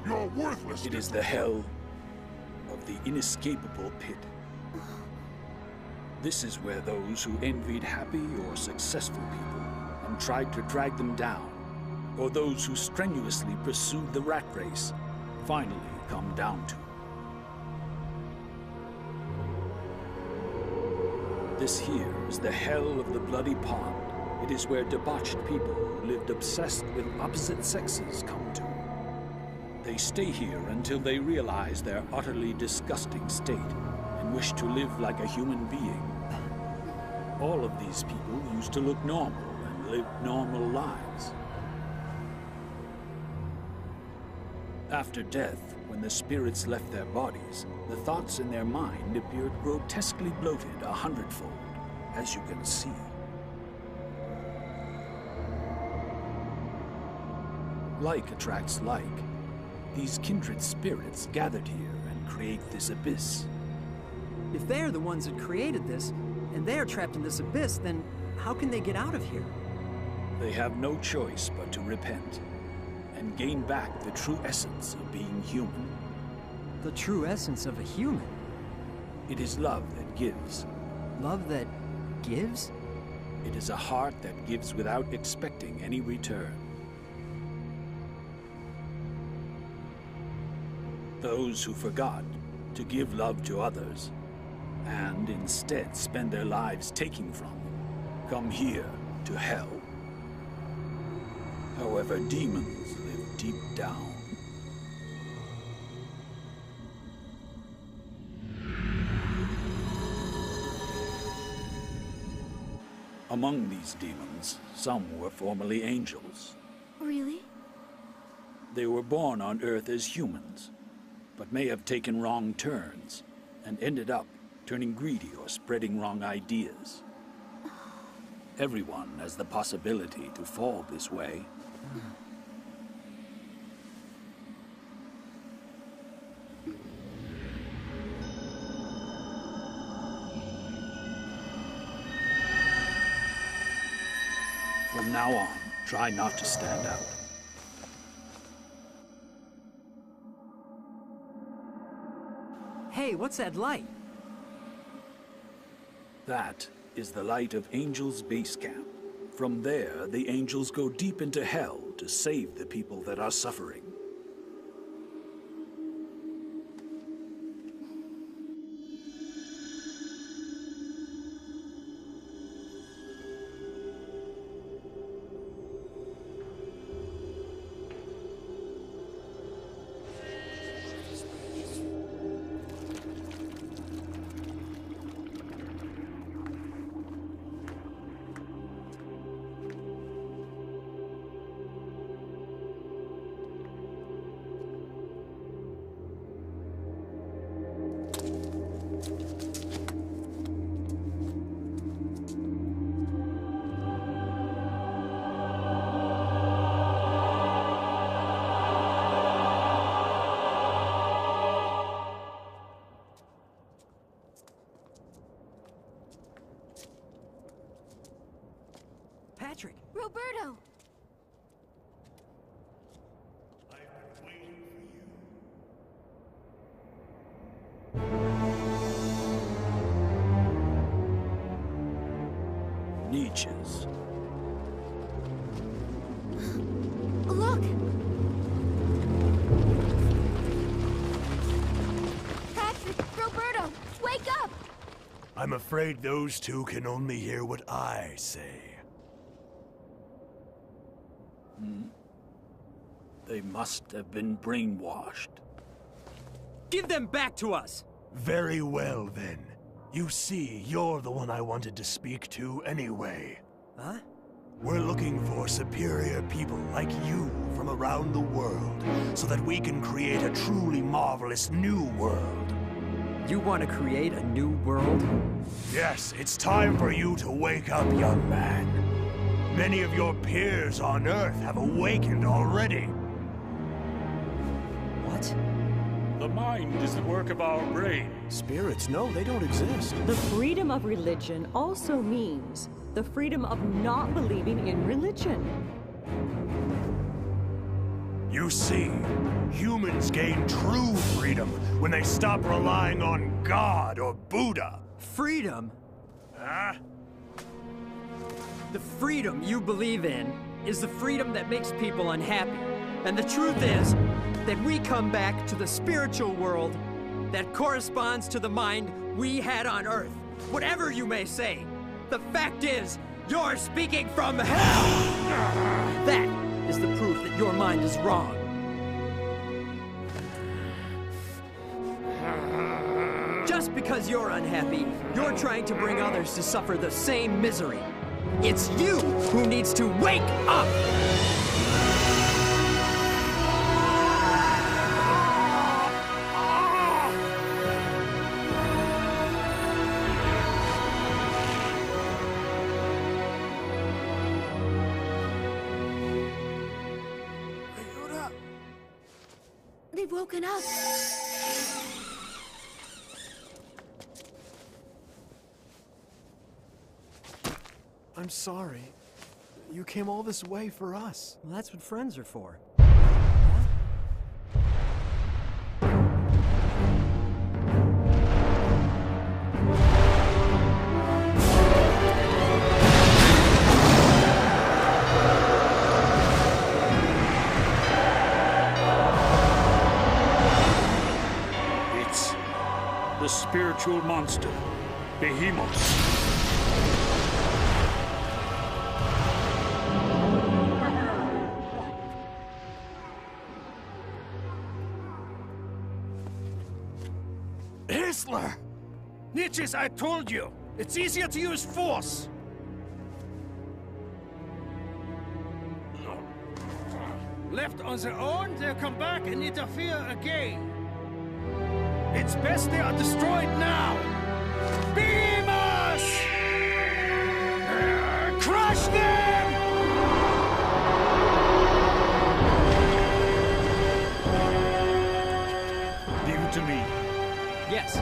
You're worthless. It is the hell of the inescapable pit. This is where those who envied happy or successful people and tried to drag them down, or those who strenuously pursued the rat race, finally come down to. This here is the hell of the Bloody Pond. It is where debauched people who lived obsessed with opposite sexes come to. They stay here until they realize their utterly disgusting state and wish to live like a human being. All of these people used to look normal and lived normal lives. After death, when the spirits left their bodies, the thoughts in their mind appeared grotesquely bloated 100-fold, as you can see. Like attracts like. These kindred spirits gathered here and create this abyss. If they're the ones that created this, and they're trapped in this abyss, then how can they get out of here? They have no choice but to repent and gain back the true essence of being human. The true essence of a human? It is love that gives. Love that gives? It is a heart that gives without expecting any return. Those who forgot to give love to others and instead spend their lives taking from them come here to hell. However, demons live deep down. Among these demons, some were formerly angels. Really? They were born on Earth as humans, but may have taken wrong turns and ended up turning greedy or spreading wrong ideas. Everyone has the possibility to fall this way. From now on, try not to stand out. Hey, what's that light? That is the light of Angel's base camp. From there, the Angels go deep into hell to save the people that are suffering. Patrick! Roberto! Niches. Look! Patrick! Roberto! Wake up! I'm afraid those two can only hear what I say. They must have been brainwashed. Give them back to us! Very well, then. You see, you're the one I wanted to speak to anyway. Huh? We're looking for superior people like you from around the world, so that we can create a truly marvelous new world. You want to create a new world? Yes, it's time for you to wake up, young man. Many of your peers on Earth have awakened already. What? The mind is the work of our brain. Spirits, no, they don't exist. The freedom of religion also means the freedom of not believing in religion. You see, humans gain true freedom when they stop relying on God or Buddha. Freedom? Huh? The freedom you believe in is the freedom that makes people unhappy. And the truth is that we come back to the spiritual world that corresponds to the mind we had on Earth. Whatever you may say, the fact is, you're speaking from hell! That is the proof that your mind is wrong. Just because you're unhappy, you're trying to bring others to suffer the same misery. It's you who needs to wake up! They've woken up. I'm sorry. You came all this way for us. Well, that's what friends are for. It's the spiritual monster, Behemoth. Hisler! Niches, I told you! It's easier to use force! Left on their own, they'll come back and interfere again. It's best they are destroyed now! Behemoth! Crush them! Leave it to me. Yes.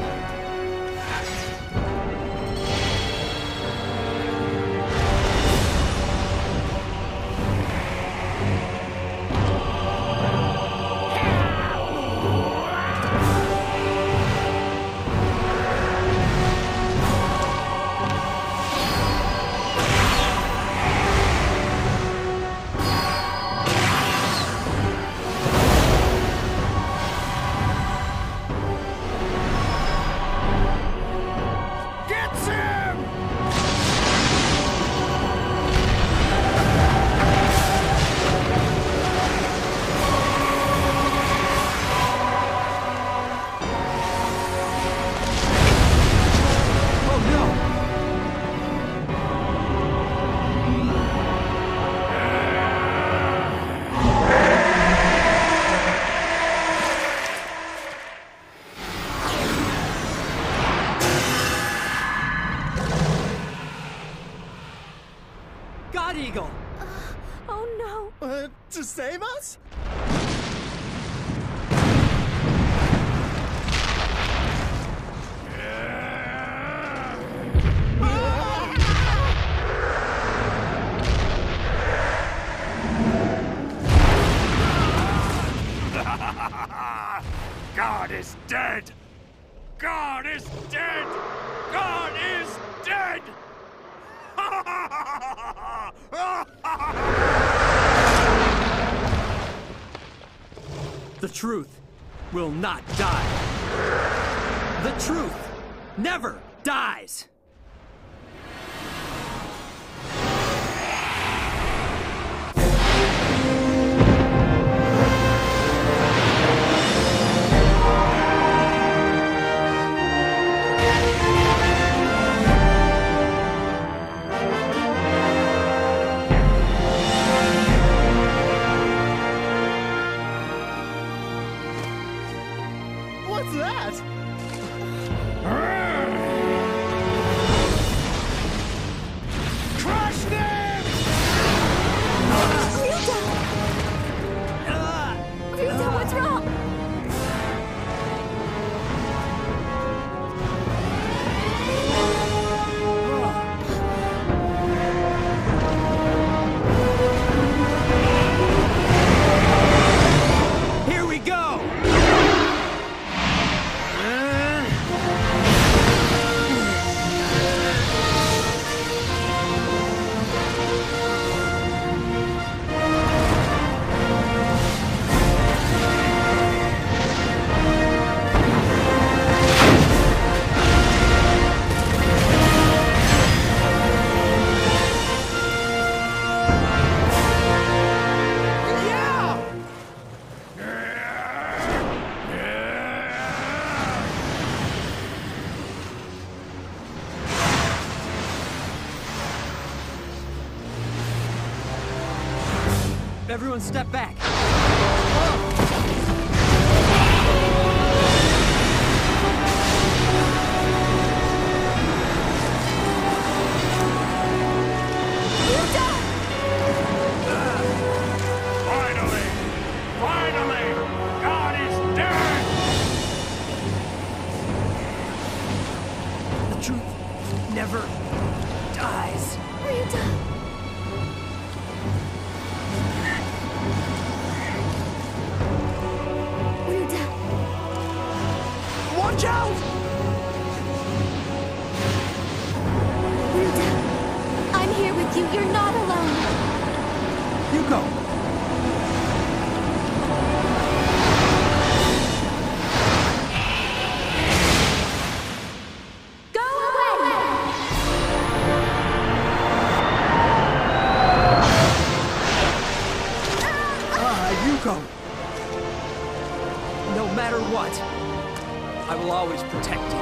God Eagle! Oh no! To save us? God is dead! God is dead! God is dead! The truth will not die. The truth never dies. What's that? Crush them! Ryuta, what's wrong? Here we go! Everyone step back. Finally! Finally! God is dead! The truth never dies. Ryuta! Ryuta! Watch out! Ryuta! I'm here with you. You're not alone. You go. Go away! Yuko! No matter what, I will always protect you.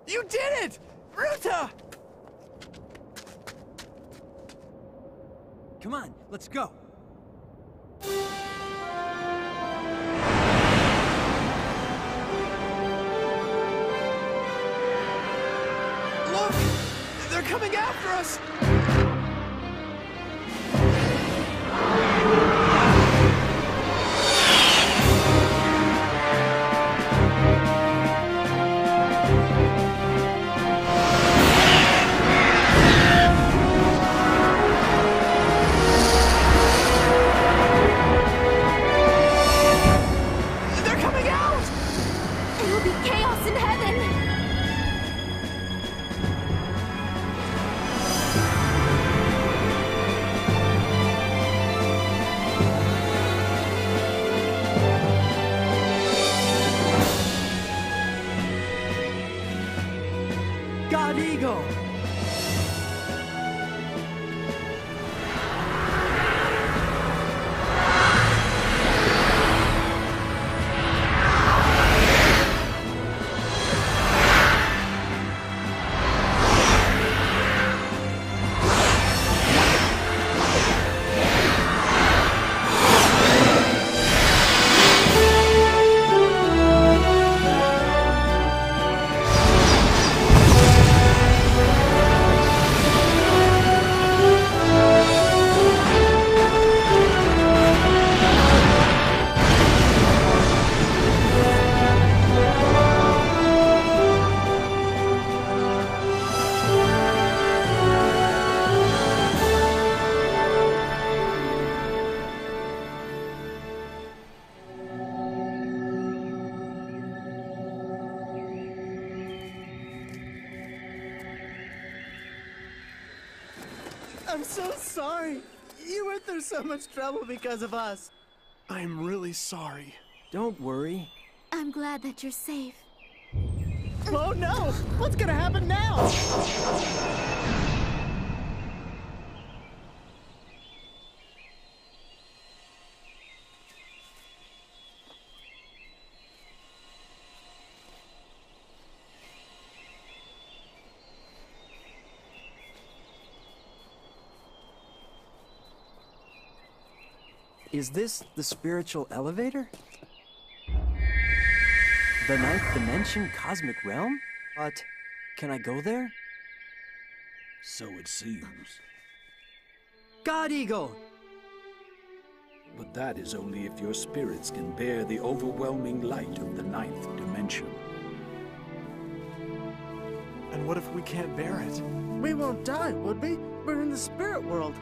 You did it! Ryuta! Come on, let's go. Look! They're coming after us! Eagle! I'm so sorry. You went through so much trouble because of us. I'm really sorry. Don't worry. I'm glad that you're safe. Oh no! What's gonna happen now? Is this the spiritual elevator? The ninth dimension cosmic realm? But can I go there? So it seems. God Eagle! But that is only if your spirits can bear the overwhelming light of the ninth dimension. And what if we can't bear it? We won't die, would we? We're in the spirit world.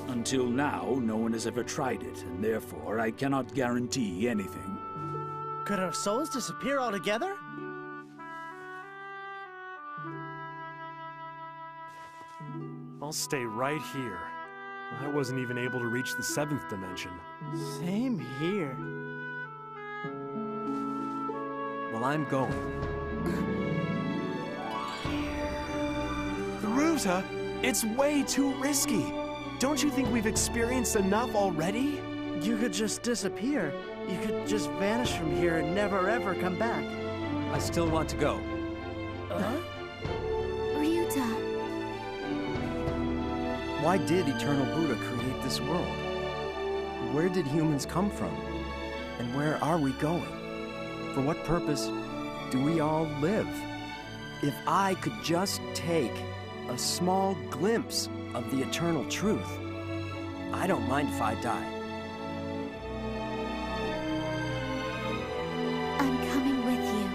Until now, no one has ever tried it, and therefore I cannot guarantee anything. Could our souls disappear altogether? I'll stay right here. I wasn't even able to reach the seventh dimension. Same here. Well, I'm going. Ruta, it's way too risky. Don't you think we've experienced enough already? You could just disappear. You could just vanish from here and never ever come back. I still want to go. Ryuta. Why did Eternal Buddha create this world? Where did humans come from? And where are we going? For what purpose do we all live? If I could just take a small glimpse of the eternal truth, I don't mind if I die. I'm coming with you.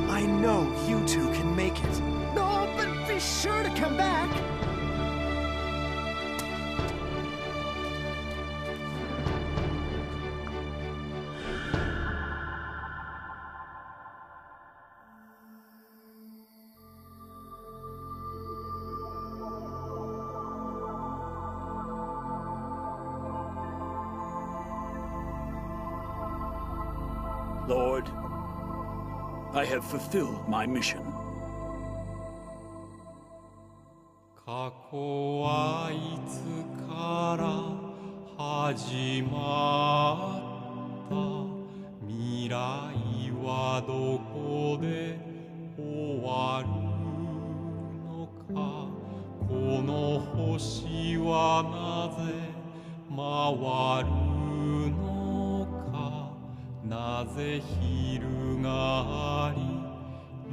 I know you two can make it. No, but be sure to come back. Lord, I have fulfilled my mission. 過去はいつから始まった未来はどこで終わるのかこの星はなぜ回るのかなぜ昼があり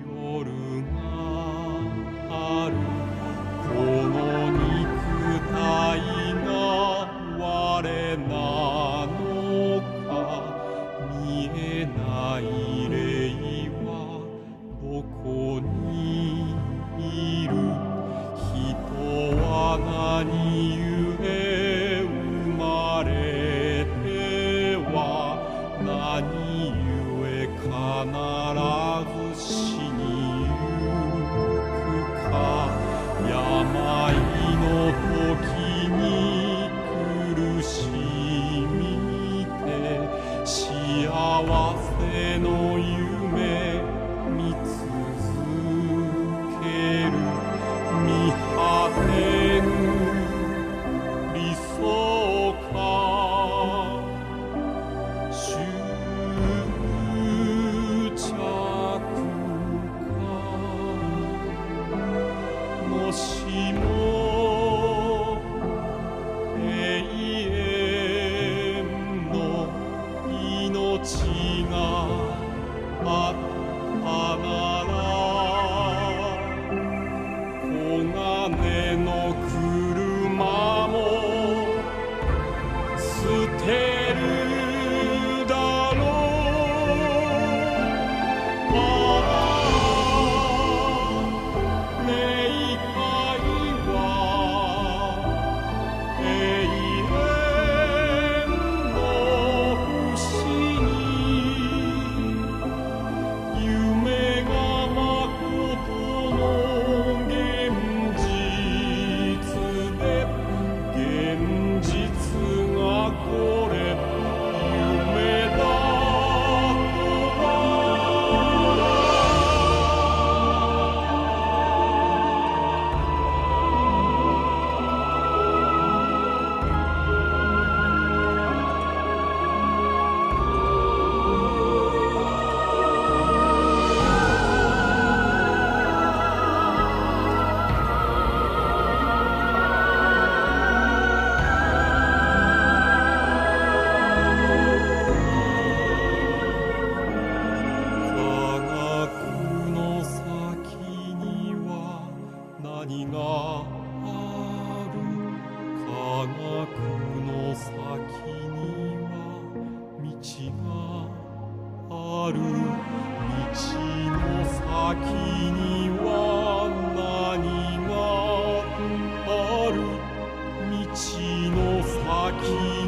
夜があるこの肉体が我なのか見えない霊はどこにいる人は何故生まれては何故必ず死にゆくか病の時にの夢見続ける見果てぬ理想か執着かもしも永遠の命があったなら黄金の車も捨てるだろう。冥界は永遠の不思議夢がまことの現実で現実がこれ夢だとは科学の先には何がある。科学の先には道がある。道の先には何がある。道の先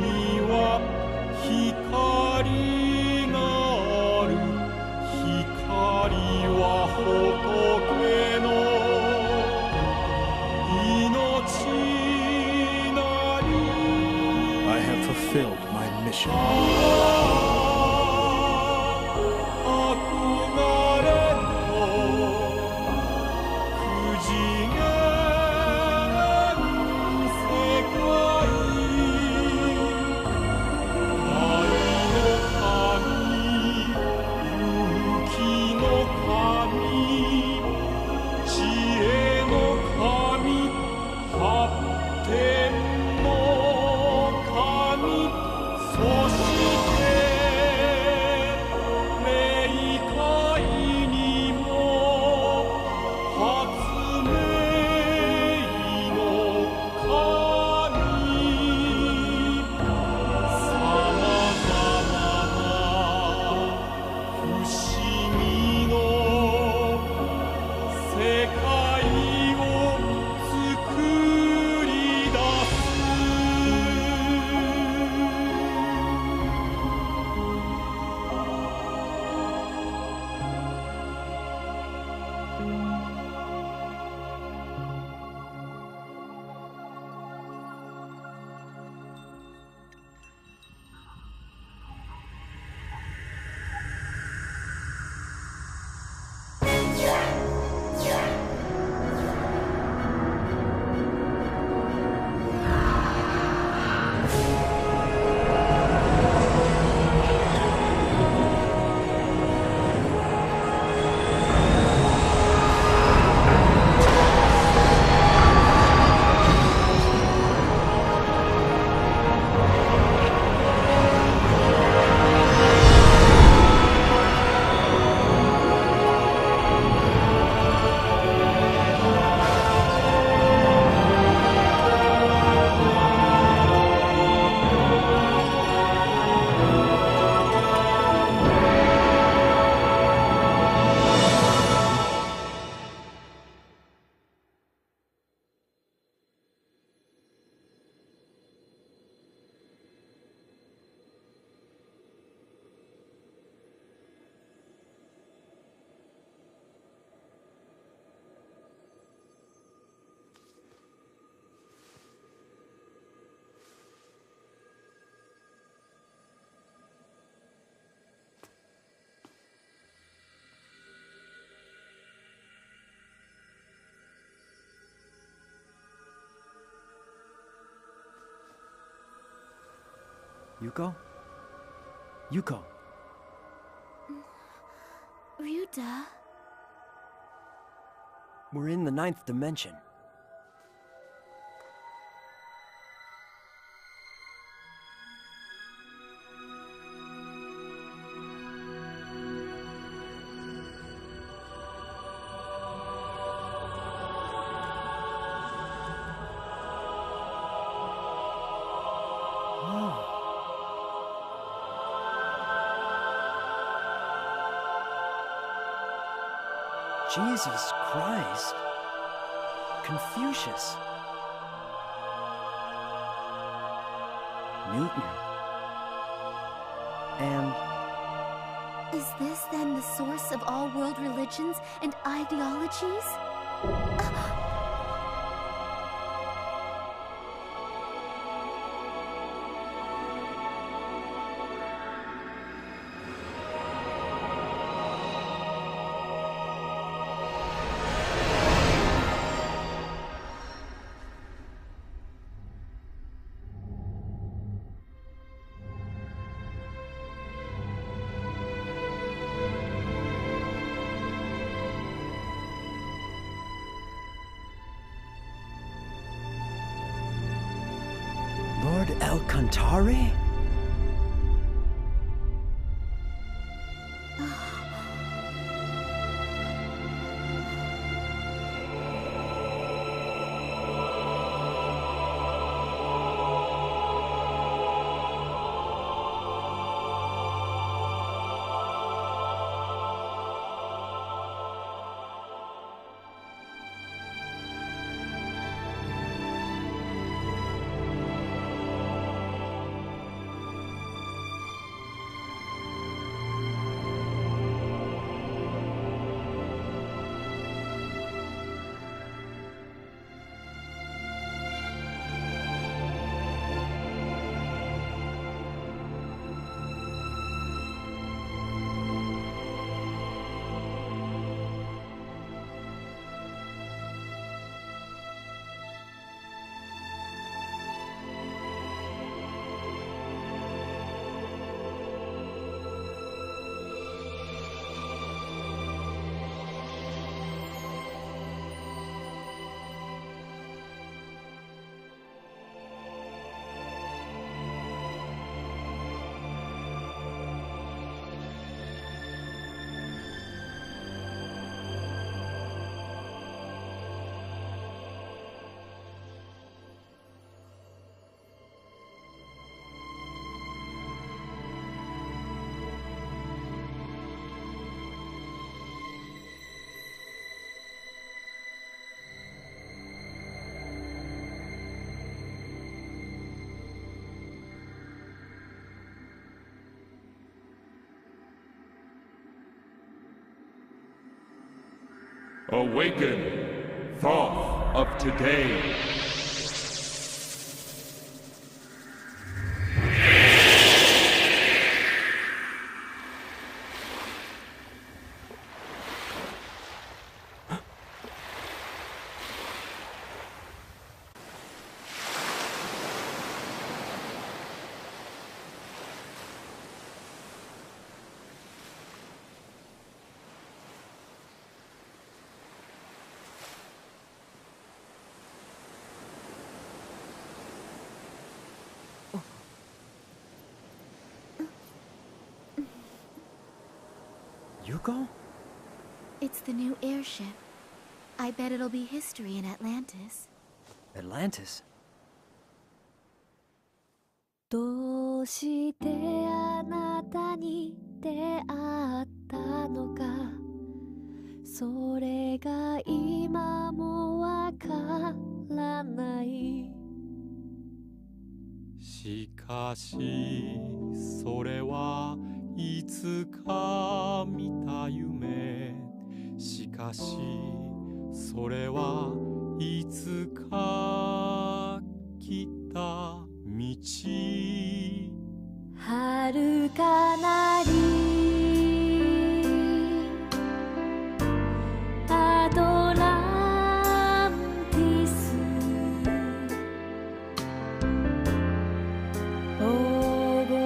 には光がある。光は仏の命なり。 I have fulfilled my mission. 憧れの不次元世界愛の神勇気の神知恵の神発展の神そして冥界にも発明の神さまざまな不思議の世界を作り出す。Yuko? Yuko. Ryuta. We're in the 9th dimension. Jesus Christ. Confucius. Newton. And... Is this then the source of all world religions and ideologies? Lord El-Kantari? Awaken, Thoth of today. Yuko? It's the new airship. I bet it'll be history in Atlantis. Atlantis? どうしてあなたに出会ったのかそれが今もわからないしかしそれはいつか見た夢しかしそれはいつか来た道遥かなりアトランティス黄金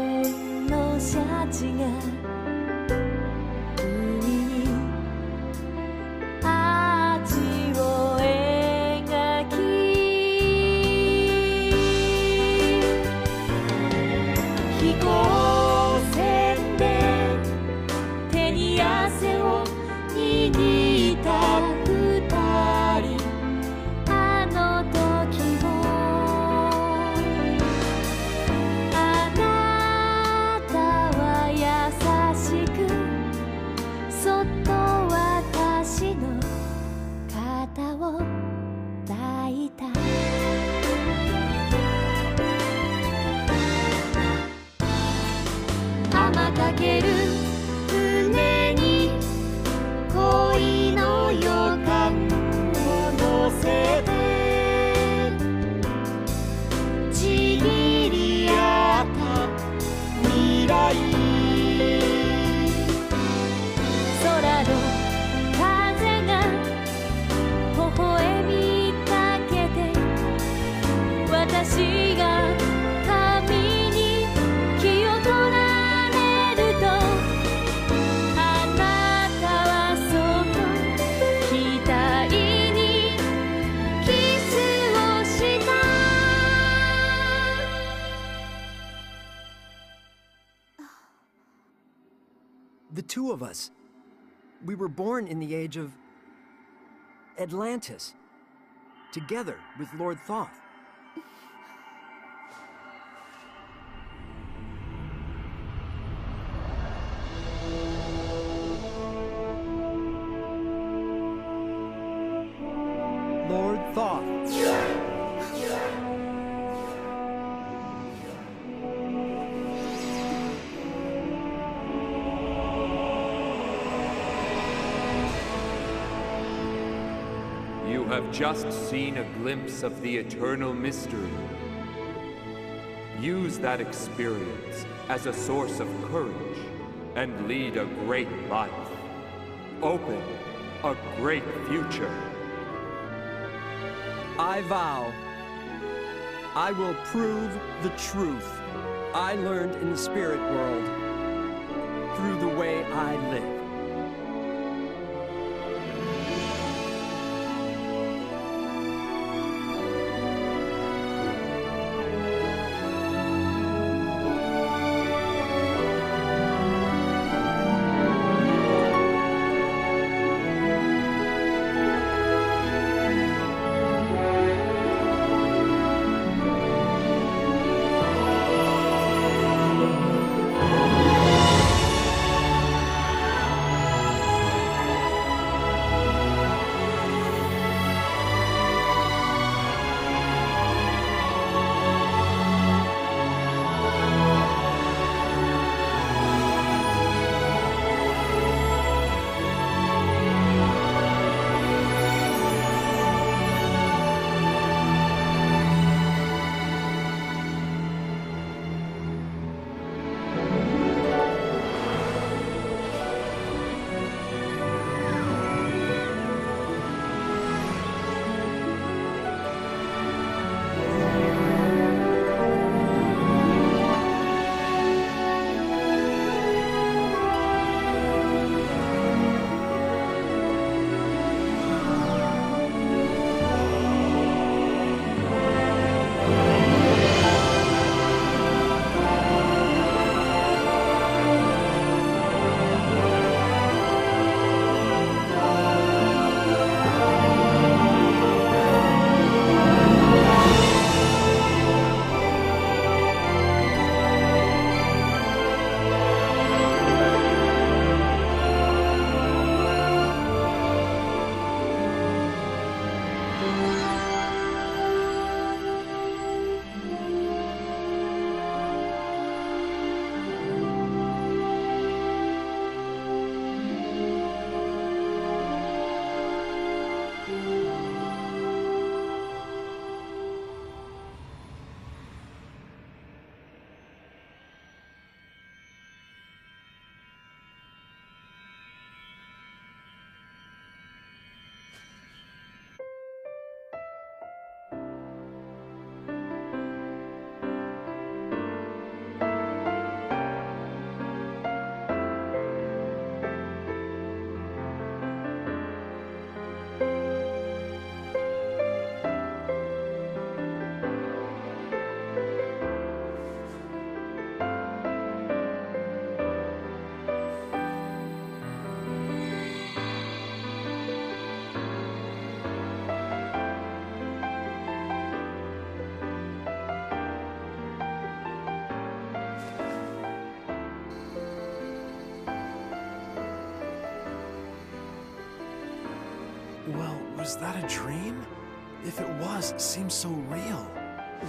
of us. We were born in the age of Atlantis, together with Lord Thoth. Lord Thoth. You have just seen a glimpse of the eternal mystery. Use that experience as a source of courage and lead a great life. Open a great future. I vow I will prove the truth I learned in the spirit world through the way I live. Well, was that a dream? If it was, it seems so real.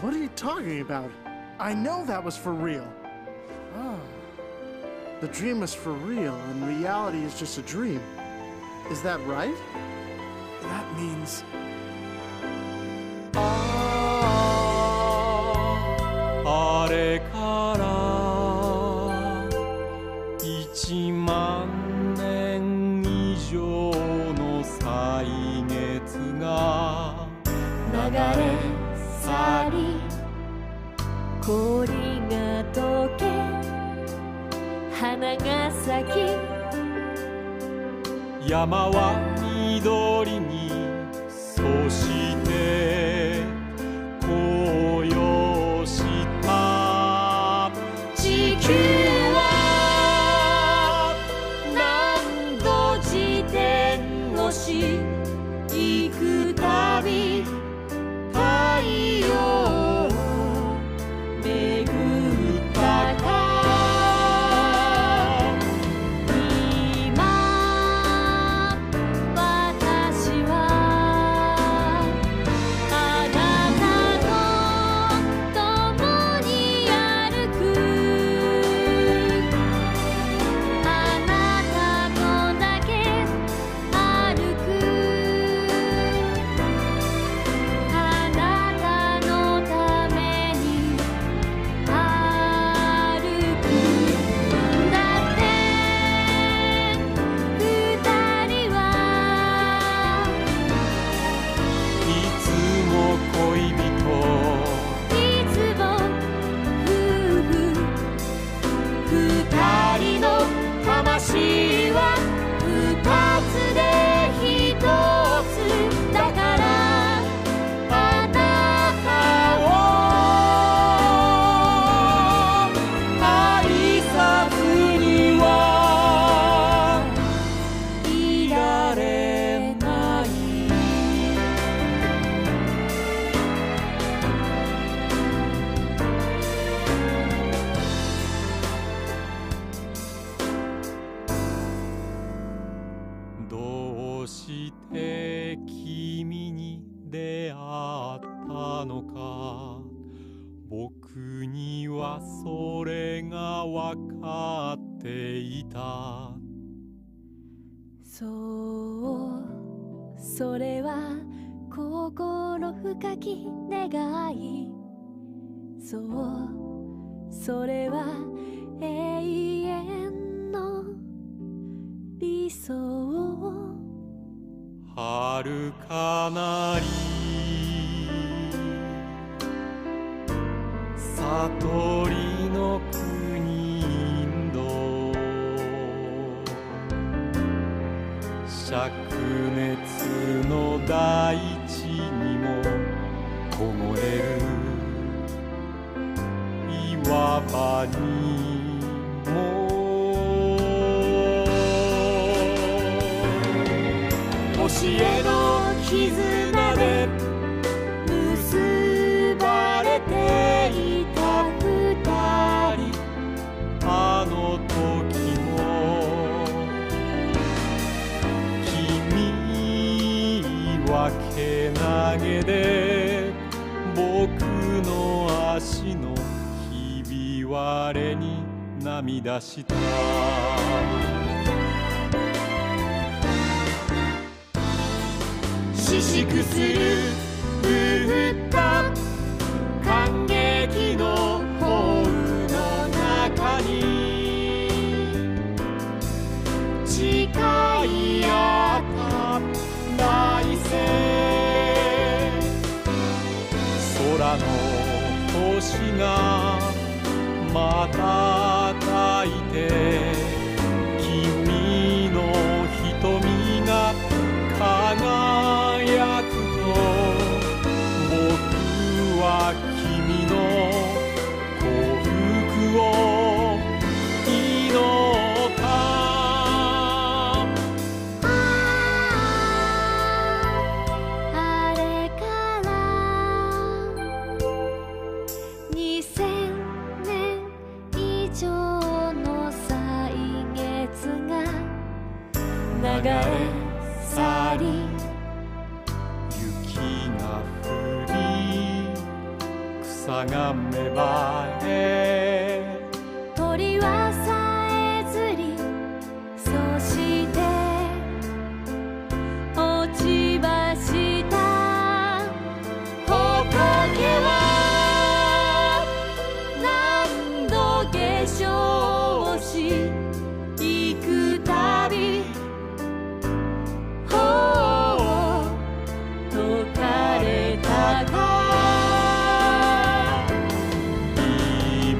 What are you talking about? I know that was for real. Ah. The dream is for real, and reality is just a dream. Is that right? That means... あれから1万年以上の歳月が流れ去り氷が溶け花が咲き山は緑にそして紅葉した地球は行くたび太陽を巡ったか今私はあなたと共に歩くあなたとだけ歩くあなたのために歩くだって二人はいつも恋人いつも夫婦二人の魂は二つで一つだからあなたを愛さずにはいられないどうして君に出会ったのか僕にはそれが分かっていたそうそれは心深き願いそうそれは永遠の理想遥かなり悟りの国インド灼熱の大地にも凍れる岩場にも教えの絆で結ばれていた二人あの時も君はけなげで僕の足のひび割れに涙した四粛する降った感激の豪雨の中に誓い合った来世空の星が瞬いて君の瞳が輝くと僕は君の幸福を祈ったあれから2000年以上の歳月が流れ去り雪が降り草が芽生え鳥はさえずりそして落ち葉した仏は何度化粧し行くたび解かれたか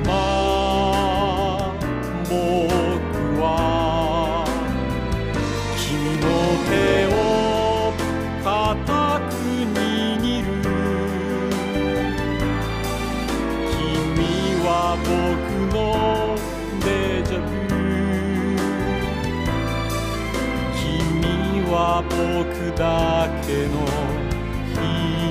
今だけの